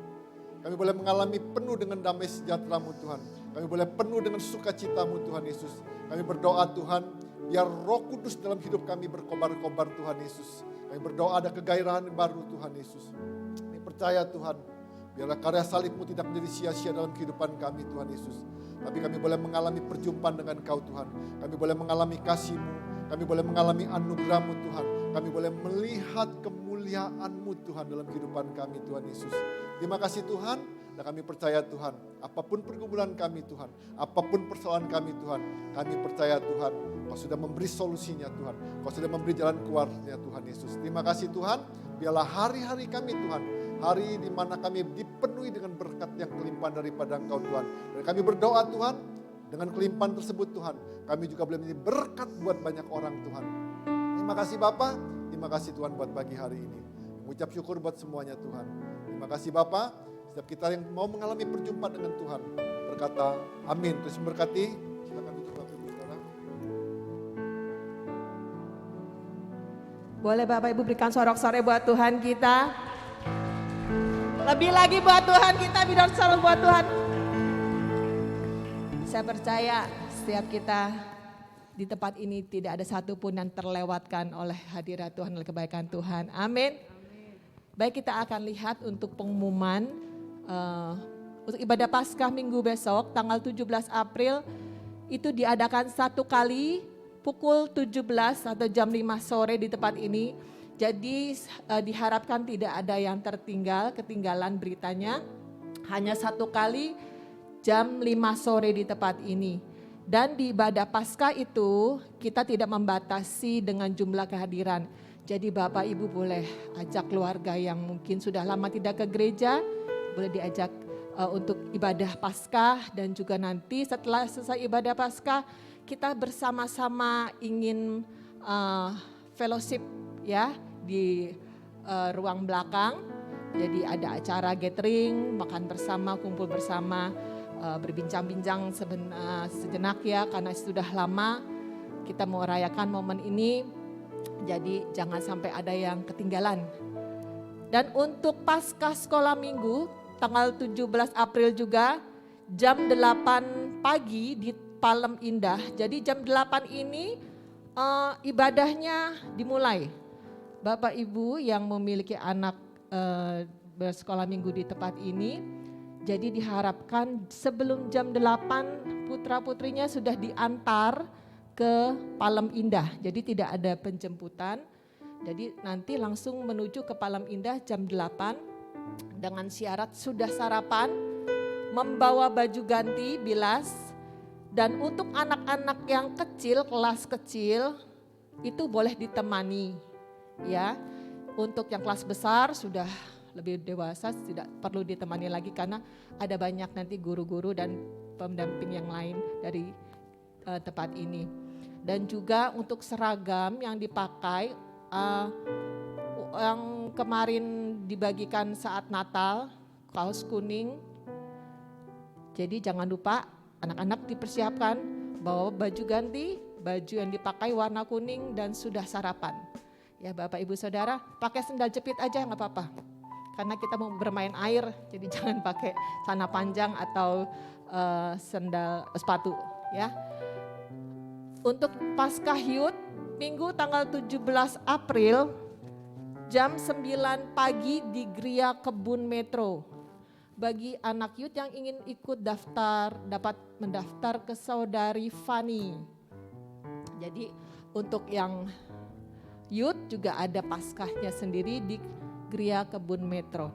Kami boleh mengalami penuh dengan damai sejahtera-Mu Tuhan. Kami boleh penuh dengan sukacita-Mu Tuhan Yesus. Kami berdoa Tuhan, biar Roh Kudus dalam hidup kami berkobar-kobar Tuhan Yesus. Kami berdoa ada kegairahan baru Tuhan Yesus. Kami percaya Tuhan, biarlah karya salib-Mu tidak menjadi sia-sia dalam kehidupan kami Tuhan Yesus. Tapi kami boleh mengalami perjumpaan dengan Kau Tuhan. Kami boleh mengalami kasih-Mu. Kami boleh mengalami anugerah-Mu Tuhan. Kami boleh melihat kemuliaan-Mu Tuhan dalam kehidupan kami Tuhan Yesus. Terima kasih Tuhan, dan kami percaya Tuhan, apapun pergumulan kami Tuhan, apapun persoalan kami Tuhan, kami percaya Tuhan, Kau sudah memberi solusinya Tuhan, Kau sudah memberi jalan keluarnya Tuhan Yesus. Terima kasih Tuhan, biarlah hari-hari kami Tuhan, hari di mana kami dipenuhi dengan berkat yang kelimpahan daripada Engkau Tuhan. Dan kami berdoa Tuhan, dengan kelimpahan tersebut Tuhan, kami juga boleh menjadi berkat buat banyak orang Tuhan. Terima kasih Bapa, terima kasih Tuhan buat pagi hari ini. Mengucap syukur buat semuanya Tuhan. Terima kasih Bapa, setiap kita yang mau mengalami perjumpaan dengan Tuhan, berkata amin. Terus memberkati, silakan tutup Bapak Ibu Saudara. Boleh Bapak Ibu berikan sorak-sorai buat Tuhan kita. Lebih lagi buat Tuhan kita, bidang sorak buat Tuhan. Saya percaya setiap kita di tempat ini tidak ada satupun yang terlewatkan oleh hadirat Tuhan, oleh kebaikan Tuhan. Amin. Baik, kita akan lihat untuk pengumuman untuk ibadah Paskah minggu besok tanggal 17 April itu diadakan satu kali pukul 17 atau jam 5 sore di tempat ini. Jadi diharapkan tidak ada yang ketinggalan beritanya. Hanya satu kali jam 5 sore di tempat ini. Dan di ibadah Paskah itu kita tidak membatasi dengan jumlah kehadiran. Jadi Bapak Ibu boleh ajak keluarga yang mungkin sudah lama tidak ke gereja, boleh diajak untuk ibadah Paskah, dan juga nanti setelah selesai ibadah Paskah kita bersama-sama ingin fellowship ya di ruang belakang. Jadi ada acara gathering, makan bersama, kumpul bersama, berbincang-bincang sejenak ya, karena sudah lama kita mau rayakan momen ini. Jadi jangan sampai ada yang ketinggalan. Dan untuk Paskah sekolah minggu tanggal 17 April juga jam 8 pagi di Palem Indah. Jadi jam 8 ini ibadahnya dimulai. Bapak Ibu yang memiliki anak bersekolah minggu di tempat ini, jadi diharapkan sebelum jam 8 putra-putrinya sudah diantar ke Palem Indah. Jadi tidak ada penjemputan. Jadi nanti langsung menuju ke Palem Indah jam 8 dengan syarat sudah sarapan, membawa baju ganti, bilas. Dan untuk anak-anak yang kecil, kelas kecil itu boleh ditemani ya. Untuk yang kelas besar sudah lebih dewasa tidak perlu ditemani lagi karena ada banyak nanti guru-guru dan pendamping yang lain dari tempat ini. Dan juga untuk seragam yang dipakai yang kemarin dibagikan saat Natal, kaos kuning. Jadi jangan lupa anak-anak dipersiapkan bawa baju ganti, baju yang dipakai warna kuning dan sudah sarapan. Ya Bapak Ibu Saudara, pakai sendal jepit aja nggak apa-apa. Karena kita mau bermain air, jadi jangan pakai celana panjang atau sepatu ya. Untuk Paskah Youth Minggu tanggal 17 April jam 9 pagi di Gria Kebun Metro. Bagi anak youth yang ingin ikut daftar, dapat mendaftar ke Saudari Fani. Jadi untuk yang youth juga ada Paskahnya sendiri di Gria Kebun Metro.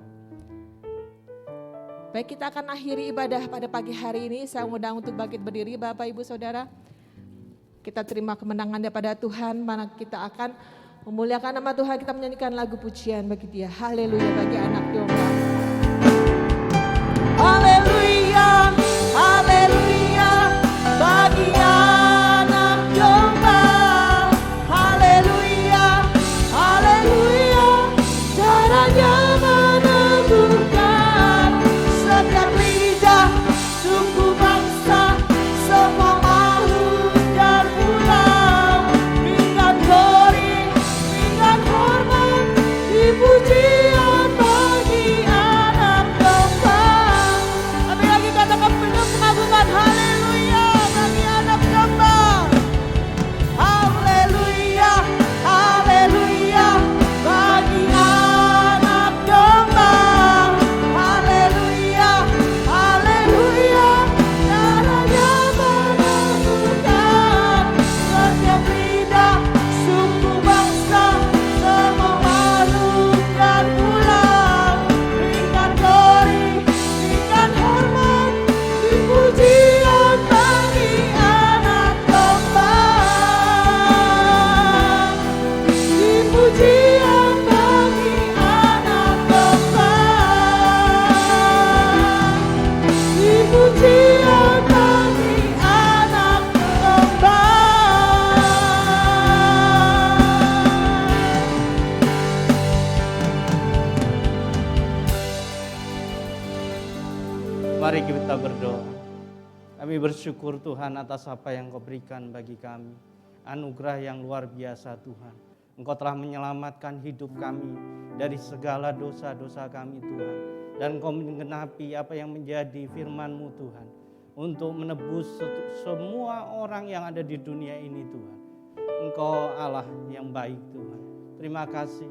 Baik, kita akan akhiri ibadah pada pagi hari ini. Saya undang untuk bangkit berdiri Bapak Ibu Saudara. Kita terima kemenangan daripada Tuhan, mana kita akan memuliakan nama Tuhan, kita menyanyikan lagu pujian bagi Dia. Haleluya bagi anak domba. Haleluya, haleluya bagi anak domba. Haleluya, haleluya caranya menemukan setiap lidah, suku bangsa, semua makhluk dan pulau. Berikan glory, berikan hormat, dipujian bagi anak domba. Tapi lagi katakan penuh pengagungan, haleluya bagi anak domba. Haleluya, haleluya bagi anak domba. Haleluya, haleluya caranya menemukan setiap lidah, suku bangsa, semua makhluk dan pulau. Berikan glory, berikan hormat, dipujian bagi anak domba. Dipujian bagi anak domba. Dipujian bagi anak domba. Mari kita berdoa. Kami bersyukur Tuhan atas apa yang Kau berikan bagi kami. Anugerah yang luar biasa Tuhan. Engkau telah menyelamatkan hidup kami dari segala dosa-dosa kami Tuhan. Dan Engkau menggenapi apa yang menjadi firman-Mu Tuhan. Untuk menebus semua orang yang ada di dunia ini Tuhan. Engkau Allah yang baik Tuhan. Terima kasih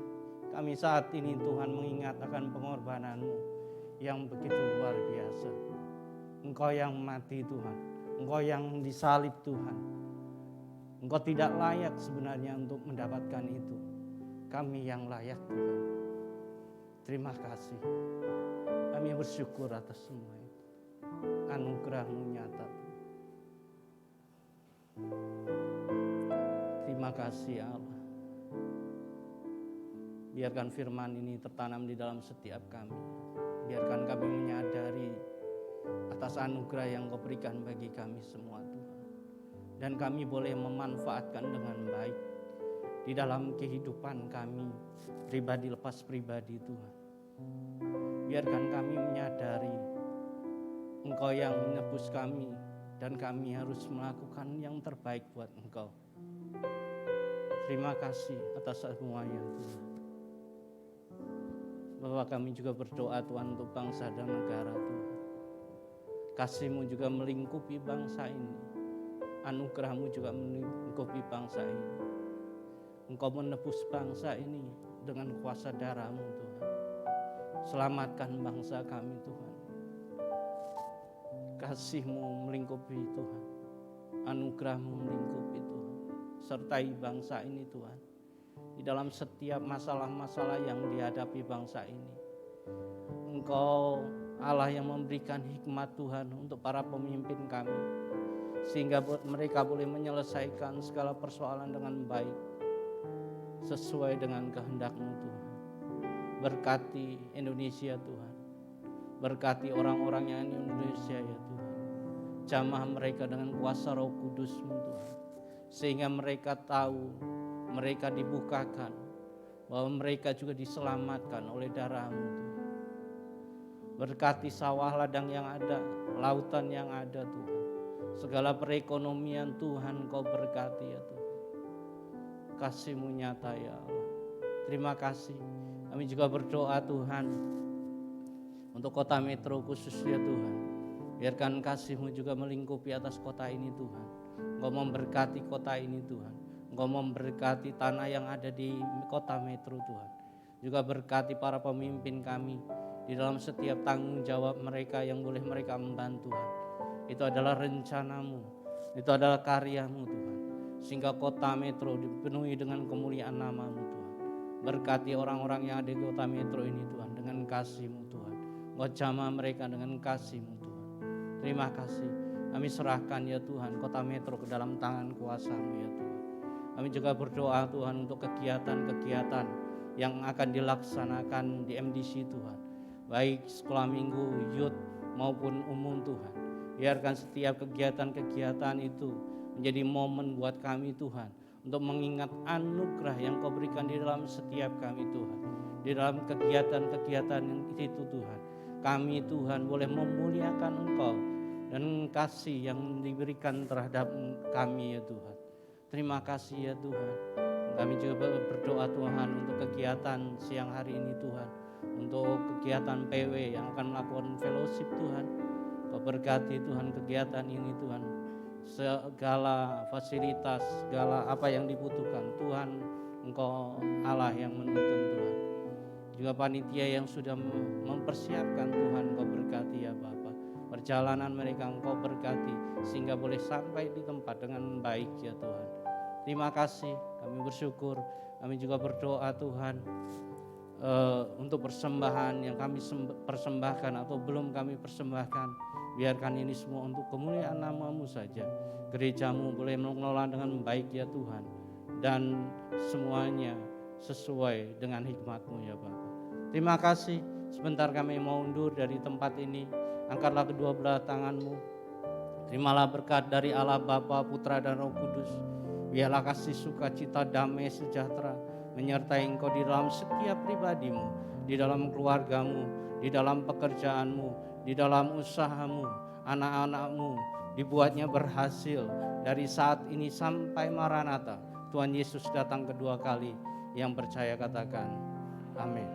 kami saat ini Tuhan mengingat akan pengorbanan-Mu yang begitu luar biasa. Engkau yang mati Tuhan, Engkau yang disalib Tuhan. Engkau tidak layak sebenarnya untuk mendapatkan itu. Kami yang layak Tuhan. Terima kasih. Kami bersyukur atas semua itu. Anugerah-Mu nyata. Terima kasih Allah. Biarkan firman ini tertanam di dalam setiap kami. Biarkan kami menyadari atas anugerah yang Kau berikan bagi kami semua Tuhan. Dan kami boleh memanfaatkan dengan baik di dalam kehidupan kami pribadi lepas pribadi Tuhan. Biarkan kami menyadari Engkau yang menebus kami dan kami harus melakukan yang terbaik buat Engkau. Terima kasih atas semuanya Tuhan. Bapak, kami juga berdoa Tuhan untuk bangsa dan negara Tuhan. Kasih-Mu juga melingkupi bangsa ini. Anugerah-Mu juga melingkupi bangsa ini. Engkau menebus bangsa ini dengan kuasa darah-Mu Tuhan. Selamatkan bangsa kami Tuhan. Kasih-Mu melingkupi Tuhan. Anugerah-Mu melingkupi Tuhan. Sertai bangsa ini Tuhan. Di dalam setiap masalah-masalah yang dihadapi bangsa ini. Engkau Allah yang memberikan hikmat Tuhan untuk para pemimpin kami. Sehingga mereka boleh menyelesaikan segala persoalan dengan baik. Sesuai dengan kehendak-Mu Tuhan. Berkati Indonesia Tuhan. Berkati orang-orang yang di Indonesia ya Tuhan. Jamah mereka dengan kuasa Roh Kudus-Mu Tuhan. Sehingga mereka tahu, mereka dibukakan, bahwa mereka juga diselamatkan oleh darah-Mu Tuhan. Berkati sawah ladang yang ada, lautan yang ada Tuhan. Segala perekonomian Tuhan Kau berkati ya Tuhan. Kasih-Mu nyata ya Allah. Terima kasih. Kami juga berdoa Tuhan untuk kota Metro khususnya Tuhan. Biarkan kasih-Mu juga melingkupi atas kota ini Tuhan. Engkau memberkati kota ini Tuhan. Engkau memberkati tanah yang ada di kota Metro Tuhan. Juga berkati para pemimpin kami di dalam setiap tanggung jawab mereka yang boleh mereka membantu Tuhan. Itu adalah rencana-Mu. Itu adalah karya-Mu Tuhan. Sehingga kota Metro dipenuhi dengan kemuliaan nama-Mu Tuhan. Berkati orang-orang yang ada di kota Metro ini Tuhan dengan kasih-Mu Tuhan. Engkau jamah mereka dengan kasih-Mu Tuhan. Terima kasih. Kami serahkan ya Tuhan kota Metro ke dalam tangan kuasa-Mu ya Tuhan. Kami juga berdoa Tuhan untuk kegiatan-kegiatan yang akan dilaksanakan di MDC Tuhan. Baik sekolah minggu, youth maupun umum Tuhan. Biarkan setiap kegiatan-kegiatan itu menjadi momen buat kami Tuhan. Untuk mengingat anugerah yang Kau berikan di dalam setiap kami Tuhan. Di dalam kegiatan-kegiatan itu Tuhan. Kami Tuhan boleh memuliakan Engkau. Dan kasih yang diberikan terhadap kami ya Tuhan. Terima kasih ya Tuhan. Kami juga berdoa Tuhan untuk kegiatan siang hari ini Tuhan. Untuk kegiatan PW yang akan melakukan fellowship Tuhan. Kau berkati Tuhan kegiatan ini Tuhan. Segala fasilitas, segala apa yang dibutuhkan Tuhan, Engkau Allah yang menuntun Tuhan. Juga panitia yang sudah mempersiapkan Tuhan, Engkau berkati ya Bapa. Perjalanan mereka Engkau berkati sehingga boleh sampai di tempat dengan baik ya Tuhan. Terima kasih, kami bersyukur. Kami juga berdoa Tuhan untuk persembahan yang kami persembahkan atau belum kami persembahkan. Biarkan ini semua untuk kemuliaan nama-Mu saja. Gereja-Mu boleh mengelola dengan baik ya Tuhan. Dan semuanya sesuai dengan hikmat-Mu ya Bapa. Terima kasih. Sebentar kami mau undur dari tempat ini. Angkatlah kedua belah tangan-Mu. Terimalah berkat dari Allah Bapa, Putra dan Roh Kudus. Biarlah kasih sukacita, damai, sejahtera menyertai Engkau di dalam setiap pribadi-Mu, di dalam keluarga-Mu, di dalam pekerjaan-Mu, di dalam usaha-Mu, anak-anak-Mu dibuatnya berhasil dari saat ini sampai Maranatha. Tuhan Yesus datang kedua kali. Yang percaya katakan amin.